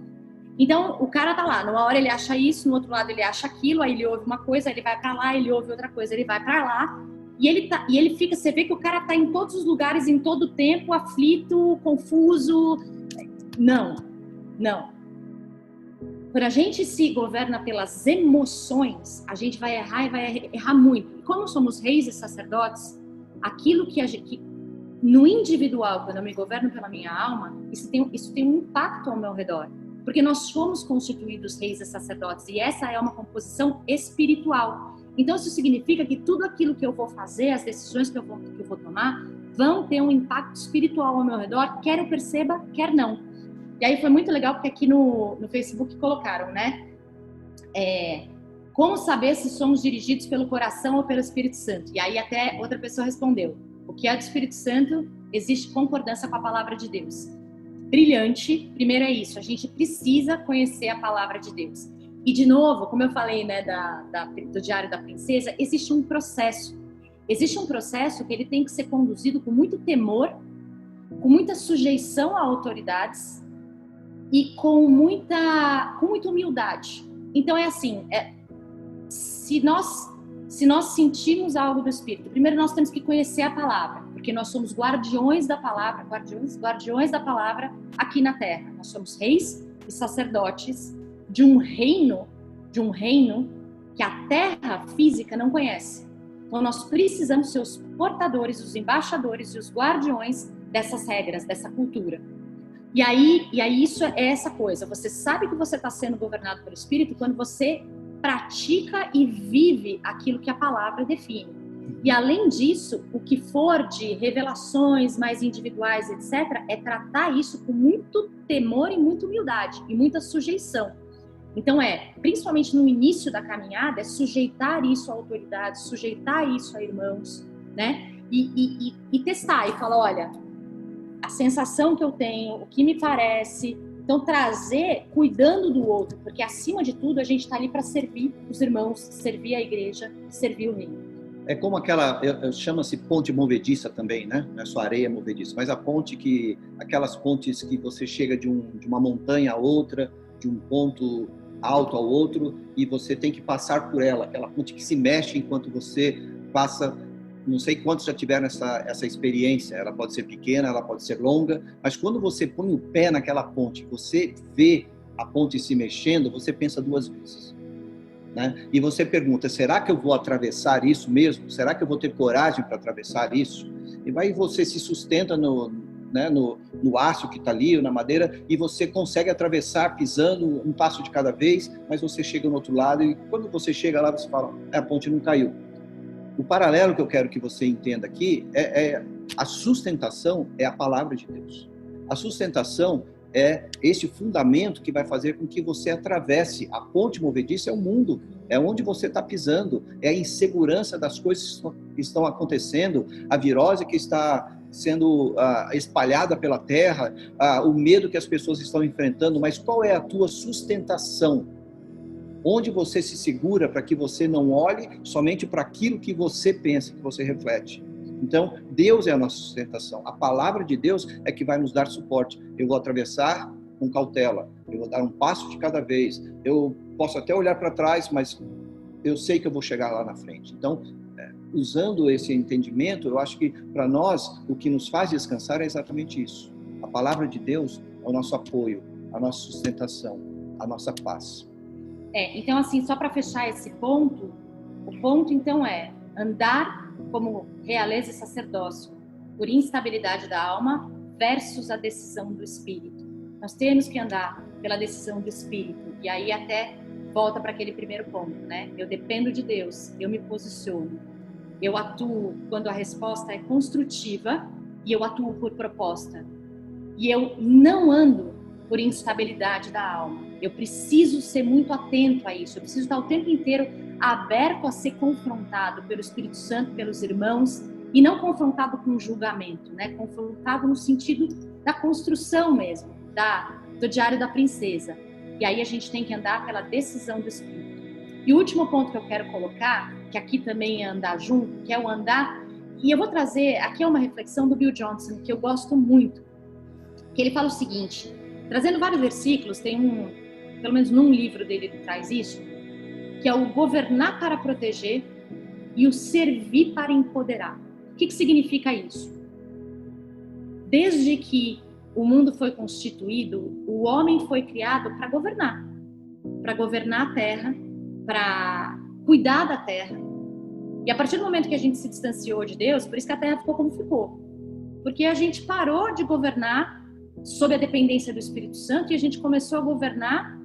Então, o cara tá lá, numa hora ele acha isso, no outro lado ele acha aquilo, aí ele ouve uma coisa, aí ele vai pra lá, ele ouve outra coisa, ele vai pra lá, e ele fica, você vê que o cara tá em todos os lugares, em todo o tempo, aflito, confuso. Não. Quando a gente se governa pelas emoções, a gente vai errar e vai errar muito. E como somos reis e sacerdotes, aquilo que no individual, quando eu me governo pela minha alma, isso tem um impacto ao meu redor. Porque nós fomos constituídos reis e sacerdotes, e essa é uma composição espiritual. Então, isso significa que tudo aquilo que eu vou fazer, as decisões que eu vou tomar, vão ter um impacto espiritual ao meu redor, quer eu perceba, quer não. E aí foi muito legal, porque aqui no Facebook colocaram, né? Como saber se somos dirigidos pelo coração ou pelo Espírito Santo? E aí até outra pessoa respondeu, o que é do Espírito Santo, existe concordância com a palavra de Deus. Brilhante, primeiro é isso, a gente precisa conhecer a palavra de Deus. E de novo, como eu falei, né, do Diário da Princesa, existe um processo. Existe um processo que ele tem que ser conduzido com muito temor, com muita sujeição a autoridades e com muita humildade. Então é assim, se nós sentimos algo do Espírito, primeiro nós temos que conhecer a palavra, porque nós somos guardiões da palavra, guardiões da palavra aqui na Terra. Nós somos reis e sacerdotes de um reino que a Terra física não conhece. Então nós precisamos ser os portadores, os embaixadores e os guardiões dessas regras, dessa cultura. E aí isso é essa coisa, você sabe que você está sendo governado pelo Espírito quando você pratica e vive aquilo que a palavra define. E além disso, o que for de revelações mais individuais, etc., é tratar isso com muito temor e muita humildade e muita sujeição. Então principalmente no início da caminhada, é sujeitar isso a autoridades, sujeitar isso a irmãos, né? E testar e falar, olha, a sensação que eu tenho, o que me parece. Então, trazer, cuidando do outro, porque acima de tudo a gente está ali para servir os irmãos, servir a igreja, servir o reino. É como chama-se ponte movediça também, né? Não é só areia movediça, mas aquelas pontes que você chega de uma montanha a outra, de um ponto alto ao outro, e você tem que passar por ela, aquela ponte que se mexe enquanto você passa. Não sei quantos já tiveram essa experiência, ela pode ser pequena, ela pode ser longa, mas quando você põe o pé naquela ponte, você vê a ponte se mexendo, você pensa duas vezes, né? E você pergunta, será que eu vou atravessar isso mesmo? Será que eu vou ter coragem para atravessar isso? E aí você se sustenta no aço que está ali, ou na madeira, e você consegue atravessar pisando um passo de cada vez, mas você chega no outro lado, e quando você chega lá, você fala, a ponte não caiu. O paralelo que eu quero que você entenda aqui a sustentação é a palavra de Deus. A sustentação é esse fundamento que vai fazer com que você atravesse. A ponte movediça é o mundo, é onde você está pisando, é a insegurança das coisas que estão acontecendo, a virose que está sendo espalhada pela terra, o medo que as pessoas estão enfrentando, mas qual é a tua sustentação? Onde você se segura para que você não olhe somente para aquilo que você pensa, que você reflete. Então, Deus é a nossa sustentação. A palavra de Deus é que vai nos dar suporte. Eu vou atravessar com cautela. Eu vou dar um passo de cada vez. Eu posso até olhar para trás, mas eu sei que eu vou chegar lá na frente. Então, usando esse entendimento, eu acho que para nós, o que nos faz descansar é exatamente isso. A palavra de Deus é o nosso apoio, a nossa sustentação, a nossa paz. Então, assim, só para fechar esse ponto, o ponto, então, é andar como realeza e sacerdócio por instabilidade da alma versus a decisão do Espírito. Nós temos que andar pela decisão do Espírito. E aí até volta para aquele primeiro ponto, né? Eu dependo de Deus, eu me posiciono. Eu atuo quando a resposta é construtiva e eu atuo por proposta. E eu não ando por instabilidade da alma. Eu preciso ser muito atento a isso. Eu preciso estar o tempo inteiro aberto a ser confrontado pelo Espírito Santo, pelos irmãos, e não confrontado com julgamento, né? Confrontado no sentido da construção mesmo, do Diário da Princesa. E aí a gente tem que andar pela decisão do Espírito. E o último ponto que eu quero colocar, que aqui também é andar junto, que é o andar, e eu vou trazer, aqui é uma reflexão do Bill Johnson, que eu gosto muito, que ele fala o seguinte, trazendo vários versículos, tem pelo menos num livro dele ele traz isso, que é o governar para proteger e o servir para empoderar. O que significa isso? Desde que o mundo foi constituído, o homem foi criado para governar a terra, para cuidar da terra. E a partir do momento que a gente se distanciou de Deus, por isso que a terra ficou como ficou. Porque a gente parou de governar sob a dependência do Espírito Santo e a gente começou a governar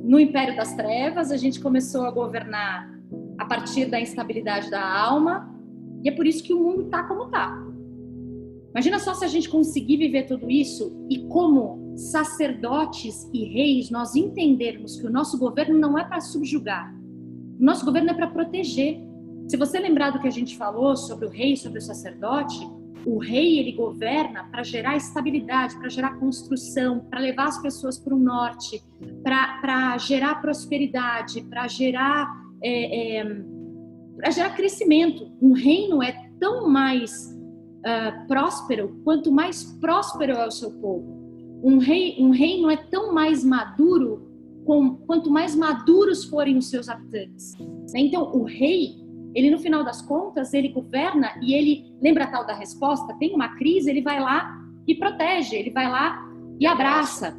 no império das trevas, a gente começou a governar a partir da instabilidade da alma, e é por isso que o mundo está como está. Imagina só se a gente conseguir viver tudo isso e como sacerdotes e reis nós entendermos que o nosso governo não é para subjugar, o nosso governo é para proteger. Se você lembrar do que a gente falou sobre o rei, sobre o sacerdote, o rei ele governa para gerar estabilidade, para gerar construção, para levar as pessoas para o norte, para gerar prosperidade, para gerar crescimento. Um reino é tão mais próspero quanto mais próspero é o seu povo. Um reino é tão mais maduro quanto mais maduros forem os seus habitantes. Então, o rei, ele no final das contas, ele governa e ele, lembra a tal da resposta? Tem uma crise, ele vai lá e protege, ele vai lá e abraça,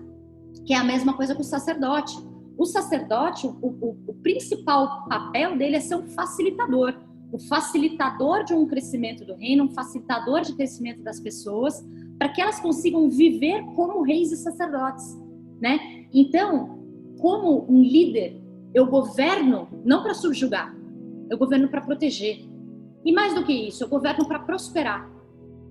que é a mesma coisa que o sacerdote. O sacerdote, o principal papel dele é ser um facilitador. O facilitador de um crescimento do reino, um facilitador de crescimento das pessoas, para que elas consigam viver como reis e sacerdotes, né? Então, como um líder, eu governo não para subjugar, eu governo para proteger. E mais do que isso, eu governo para prosperar.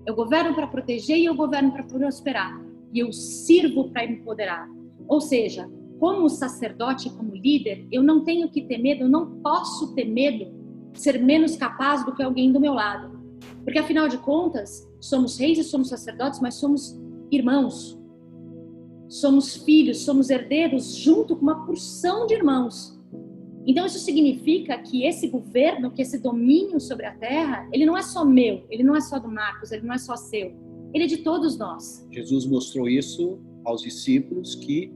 Eu governo para proteger e eu governo para prosperar. E eu sirvo para empoderar. Ou seja, como sacerdote, como líder, eu não tenho que ter medo, eu não posso ter medo de ser menos capaz do que alguém do meu lado. Porque, afinal de contas, somos reis e somos sacerdotes, mas somos irmãos. Somos filhos, somos herdeiros junto com uma porção de irmãos. Então, isso significa que esse governo, que esse domínio sobre a terra, ele não é só meu, ele não é só do Marcos, ele não é só seu. Ele é de todos nós. Jesus mostrou isso aos discípulos que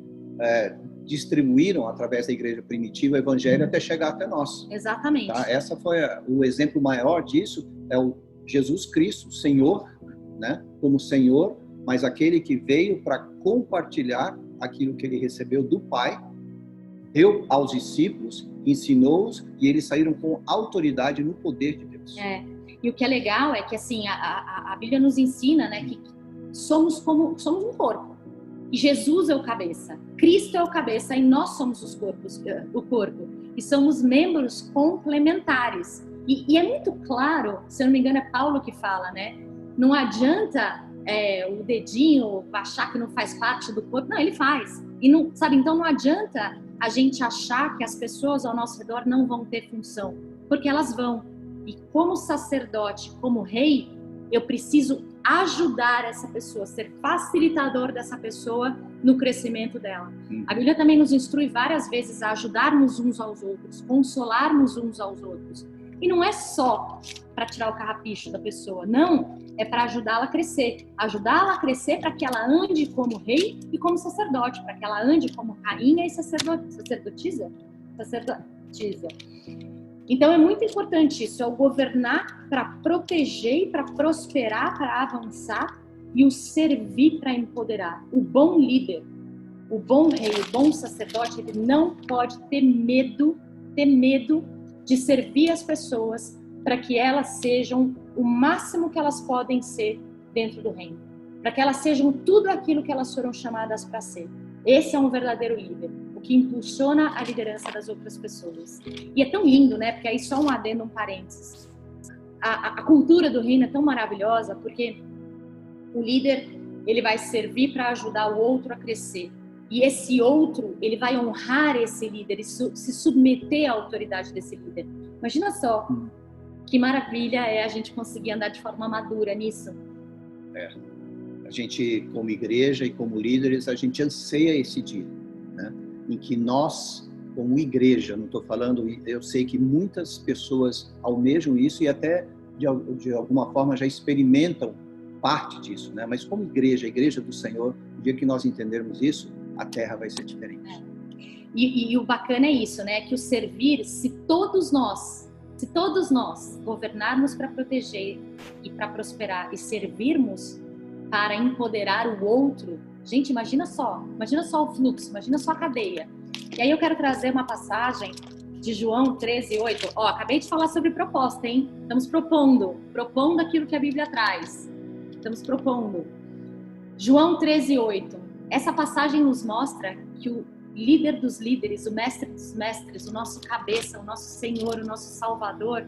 distribuíram, através da igreja primitiva, o evangelho até chegar até nós. Exatamente. Tá? Essa foi o exemplo maior disso, é o Jesus Cristo, Senhor, né? Como Senhor, mas aquele que veio para compartilhar aquilo que ele recebeu do Pai, deu aos discípulos, ensinou-os e eles saíram com autoridade no poder de Deus. E o que é legal é que assim, a Bíblia nos ensina, né, que somos um corpo. E Jesus é o cabeça, Cristo é o cabeça e nós somos o corpo. E somos membros complementares. E é muito claro, se eu não me engano é Paulo que fala, né? Não adianta o dedinho achar que não faz parte do corpo. Não, ele faz. E não, sabe, então não adianta a gente achar que as pessoas ao nosso redor não vão ter função, porque elas vão. E como sacerdote, como rei, eu preciso ajudar essa pessoa, ser facilitador dessa pessoa no crescimento dela. A Bíblia também nos instrui várias vezes a ajudarmos uns aos outros, consolarmos uns aos outros. E não é só para tirar o carrapicho da pessoa, não, é para ajudá-la a crescer para que ela ande como rei e como sacerdote, para que ela ande como rainha e sacerdotisa. Então é muito importante isso, é o governar para proteger e para prosperar, para avançar, e o servir para empoderar. O bom líder, o bom rei, o bom sacerdote, ele não pode ter medo de servir as pessoas para que elas sejam o máximo que elas podem ser dentro do reino, para que elas sejam tudo aquilo que elas foram chamadas para ser. Esse é um verdadeiro líder, o que impulsiona a liderança das outras pessoas. E é tão lindo, né? Porque aí só um adendo, um parênteses. A cultura do reino é tão maravilhosa porque o líder, ele vai servir para ajudar o outro a crescer. E esse outro, ele vai honrar esse líder e se submeter à autoridade desse líder. Imagina só, que maravilha é a gente conseguir andar de forma madura nisso. A gente, como igreja e como líderes, a gente anseia esse dia, né? Em que nós, como igreja, não estou falando, eu sei que muitas pessoas almejam isso e até de alguma forma já experimentam parte disso, né? Mas como igreja, a igreja do Senhor, no dia que nós entendermos isso, a terra vai ser diferente. E o bacana é isso, né? Que o servir, se todos nós governarmos para proteger e para prosperar e servirmos para empoderar o outro, gente, imagina só o fluxo, imagina só a cadeia. E aí eu quero trazer uma passagem de João 13:8. Acabei de falar sobre proposta, hein? Estamos propondo aquilo que a Bíblia traz. estamos propondo. João 13:8. Essa passagem nos mostra que o líder dos líderes, o mestre dos mestres, o nosso cabeça, o nosso Senhor, o nosso Salvador,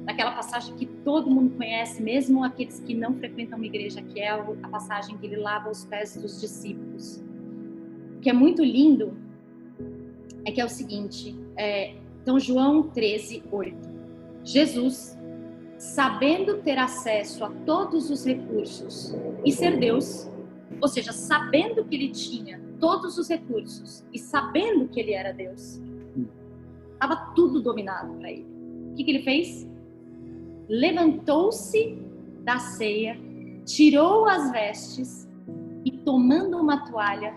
naquela passagem que todo mundo conhece, mesmo aqueles que não frequentam uma igreja, que é a passagem que ele lava os pés dos discípulos. O que é muito lindo é que é o seguinte, então João 13:8. Jesus, sabendo ter acesso a todos os recursos e ser Deus, ou seja, sabendo que ele tinha todos os recursos e sabendo que ele era Deus, estava tudo dominado para ele. O que ele fez? Levantou-se da ceia, tirou as vestes e, tomando uma toalha,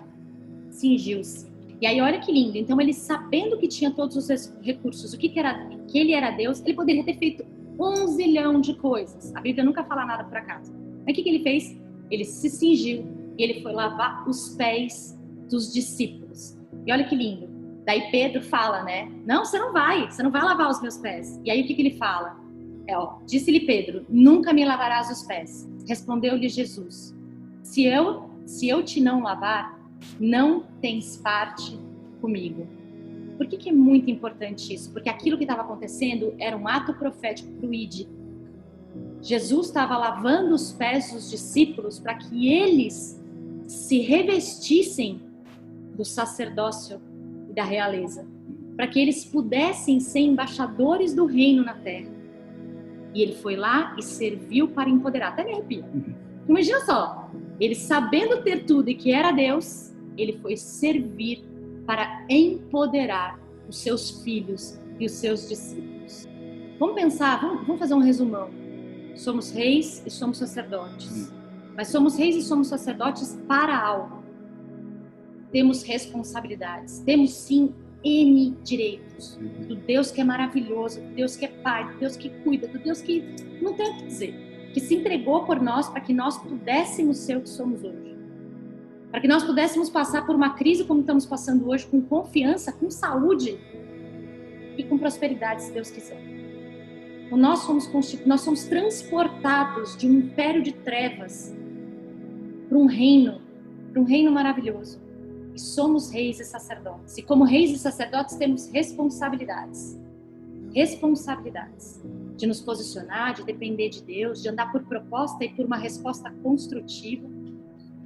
cingiu-se. E aí, olha que lindo. Então, ele sabendo que tinha todos os recursos, que ele era Deus, ele poderia ter feito 1 zilhão de coisas. A Bíblia nunca fala nada por acaso. Mas o que ele fez? Ele se cingiu e ele foi lavar os pés dos discípulos. E olha que lindo. Daí Pedro fala, né? Não, você não vai lavar os meus pés. E aí o que ele fala? Disse-lhe Pedro, nunca me lavarás os pés. Respondeu-lhe Jesus, se eu te não lavar, não tens parte comigo. Por que é muito importante isso? Porque aquilo que estava acontecendo era um ato profético para o ID. Jesus estava lavando os pés dos discípulos para que eles se revestissem do sacerdócio e da realeza, para que eles pudessem ser embaixadores do reino na terra. E ele foi lá e serviu para empoderar. Até me arrepio. Imagina só, ele sabendo ter tudo e que era Deus, ele foi servir para empoderar os seus filhos e os seus discípulos. Vamos pensar, vamos fazer um resumão. Somos reis e somos sacerdotes. Mas somos reis e somos sacerdotes para algo. Temos responsabilidades. Temos sim N direitos. Do Deus que é maravilhoso, do Deus que é Pai, do Deus que cuida, do Deus que não tem o que dizer. Que se entregou por nós para que nós pudéssemos ser o que somos hoje. Para que nós pudéssemos passar por uma crise como estamos passando hoje, com confiança, com saúde e com prosperidade, se Deus quiser. Então, nós somos transportados de um império de trevas para um reino maravilhoso. E somos reis e sacerdotes. E como reis e sacerdotes temos responsabilidades. Responsabilidades de nos posicionar, de depender de Deus, de andar por proposta e por uma resposta construtiva,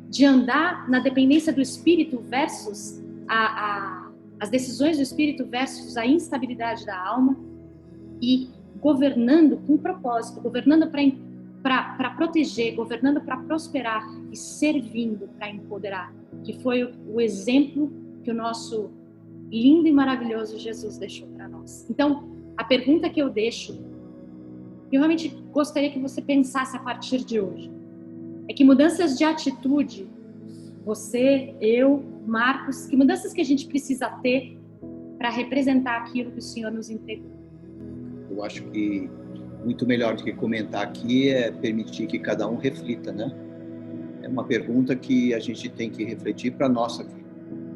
de andar na dependência do Espírito versus as decisões do Espírito versus a instabilidade da alma e governando com propósito, governando para proteger, governando para prosperar e servindo para empoderar, que foi o exemplo que o nosso lindo e maravilhoso Jesus deixou para nós. Então, a pergunta que eu deixo, eu realmente gostaria que você pensasse a partir de hoje, é que mudanças de atitude, você, eu, Marcos, que mudanças que a gente precisa ter para representar aquilo que o Senhor nos entregou? Eu acho que muito melhor do que comentar aqui é permitir que cada um reflita, né? É uma pergunta que a gente tem que refletir para a nossa vida.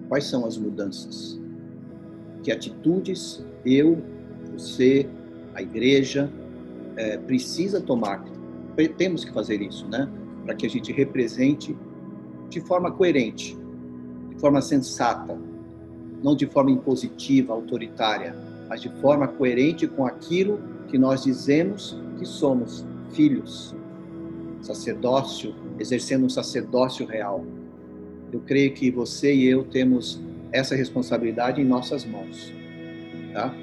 Quais são as mudanças? Que atitudes eu, você, a igreja, precisa tomar? Temos que fazer isso, né? Para que a gente represente de forma coerente, de forma sensata, não de forma impositiva, autoritária, mas de forma coerente com aquilo que nós dizemos que somos, filhos, sacerdócio, exercendo um sacerdócio real. Eu creio que você e eu temos essa responsabilidade em nossas mãos, tá?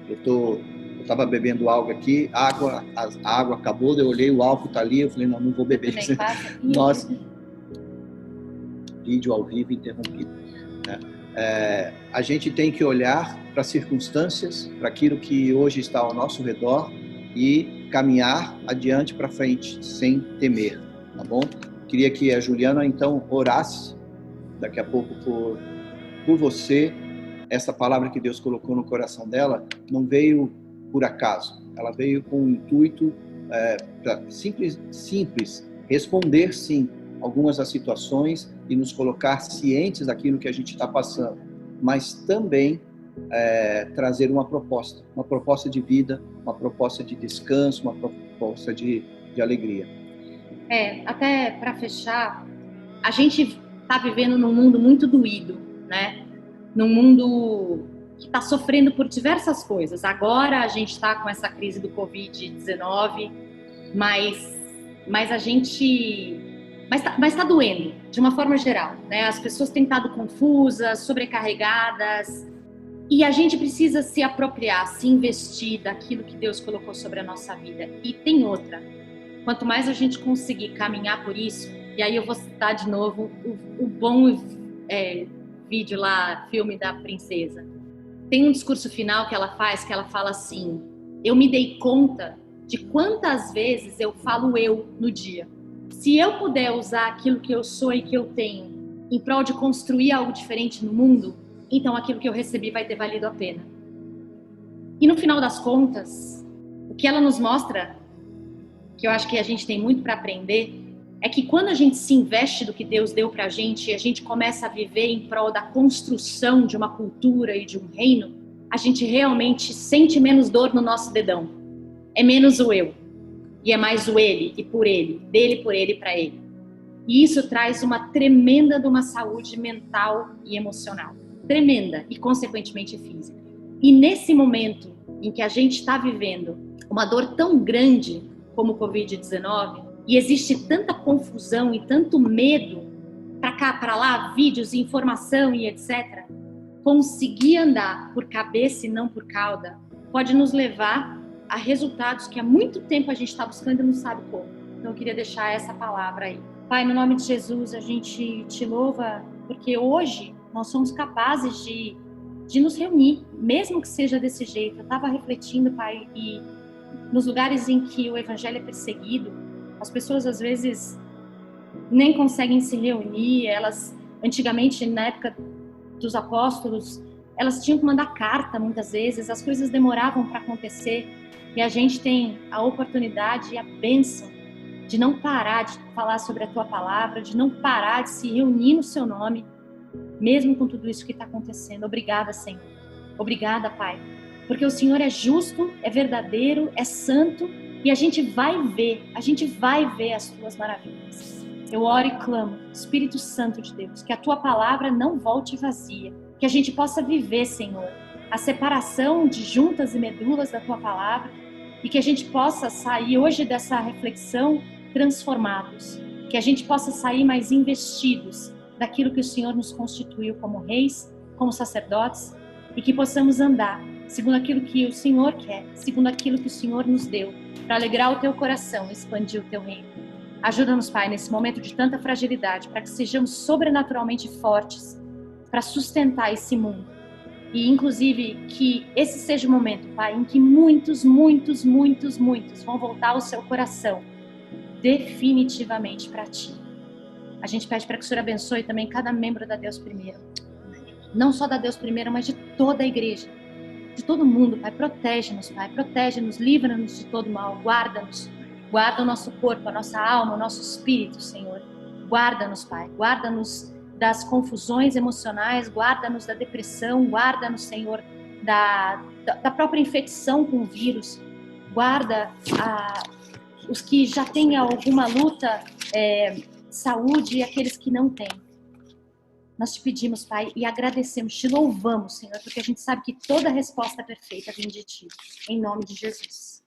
Eu estava bebendo algo aqui, a água acabou, eu olhei, o álcool está ali, eu falei, não vou beber. Nossa, vídeo ao vivo interrompido, né? A gente tem que olhar para as circunstâncias, para aquilo que hoje está ao nosso redor e caminhar adiante para frente, sem temer, tá bom? Queria que a Juliana, então, orasse daqui a pouco por você. Essa palavra que Deus colocou no coração dela não veio por acaso, ela veio com o intuito para simples responder sim algumas das situações e nos colocar cientes daquilo que a gente está passando, mas também trazer uma proposta de vida, uma proposta de descanso, uma proposta de alegria. Até para fechar, a gente está vivendo num mundo muito doído, né? Num mundo que está sofrendo por diversas coisas. Agora a gente está com essa crise do Covid-19, mas a gente... Mas tá doendo, de uma forma geral, né? As pessoas têm estado confusas, sobrecarregadas, e a gente precisa se apropriar, se investir daquilo que Deus colocou sobre a nossa vida. E tem outra, quanto mais a gente conseguir caminhar por isso, e aí eu vou citar de novo o bom vídeo lá, filme da princesa. Tem um discurso final que ela fala assim: eu me dei conta de quantas vezes eu falo eu no dia. Se eu puder usar aquilo que eu sou e que eu tenho em prol de construir algo diferente no mundo, então aquilo que eu recebi vai ter valido a pena. E no final das contas, o que ela nos mostra, que eu acho que a gente tem muito para aprender, é que quando a gente se investe do que Deus deu pra gente e a gente começa a viver em prol da construção de uma cultura e de um reino, a gente realmente sente menos dor no nosso dedão. É menos o eu. E é mais o ele e por ele, dele por ele e para ele. E isso traz uma tremenda de uma saúde mental e emocional. Tremenda e, consequentemente, física. E nesse momento em que a gente está vivendo uma dor tão grande como o Covid-19, e existe tanta confusão e tanto medo para cá, para lá, vídeos, informação e etc., conseguir andar por cabeça e não por cauda pode nos levar a resultados que há muito tempo a gente está buscando e não sabe como. Então eu queria deixar essa palavra aí. Pai, no nome de Jesus, a gente te louva porque hoje nós somos capazes de nos reunir, mesmo que seja desse jeito. Eu estava refletindo, Pai, e nos lugares em que o evangelho é perseguido, as pessoas às vezes nem conseguem se reunir. Elas, antigamente, na época dos apóstolos, elas tinham que mandar carta muitas vezes, as coisas demoravam para acontecer. E a gente tem a oportunidade e a bênção de não parar de falar sobre a tua palavra, de não parar de se reunir no seu nome, mesmo com tudo isso que está acontecendo. Obrigada, Senhor. Obrigada, Pai. Porque o Senhor é justo, é verdadeiro, é santo, e a gente vai ver as tuas maravilhas. Eu oro e clamo, Espírito Santo de Deus, que a tua palavra não volte vazia, que a gente possa viver, Senhor, a separação de juntas e medulas da tua palavra, e que a gente possa sair hoje dessa reflexão transformados, que a gente possa sair mais investidos daquilo que o Senhor nos constituiu como reis, como sacerdotes, e que possamos andar segundo aquilo que o Senhor quer, segundo aquilo que o Senhor nos deu, para alegrar o teu coração e expandir o teu reino. Ajuda-nos, Pai, nesse momento de tanta fragilidade, para que sejamos sobrenaturalmente fortes, para sustentar esse mundo. E, inclusive, que esse seja o momento, Pai, em que muitos vão voltar o seu coração definitivamente para Ti. A gente pede para que o Senhor abençoe também cada membro da Deus Primeiro. Não só da Deus Primeiro, mas de toda a igreja. De todo mundo, Pai. Protege-nos, Pai. Protege-nos, livra-nos de todo mal. Guarda-nos. Guarda o nosso corpo, a nossa alma, o nosso espírito, Senhor. Guarda-nos, Pai. Guarda-nos das confusões emocionais. Guarda-nos da depressão. Guarda-nos, Senhor, da própria infecção com o vírus. Guarda os que já têm alguma luta, saúde, e aqueles que não têm. Nós te pedimos, Pai, e agradecemos, te louvamos, Senhor, porque a gente sabe que toda resposta perfeita vem de Ti. Em nome de Jesus.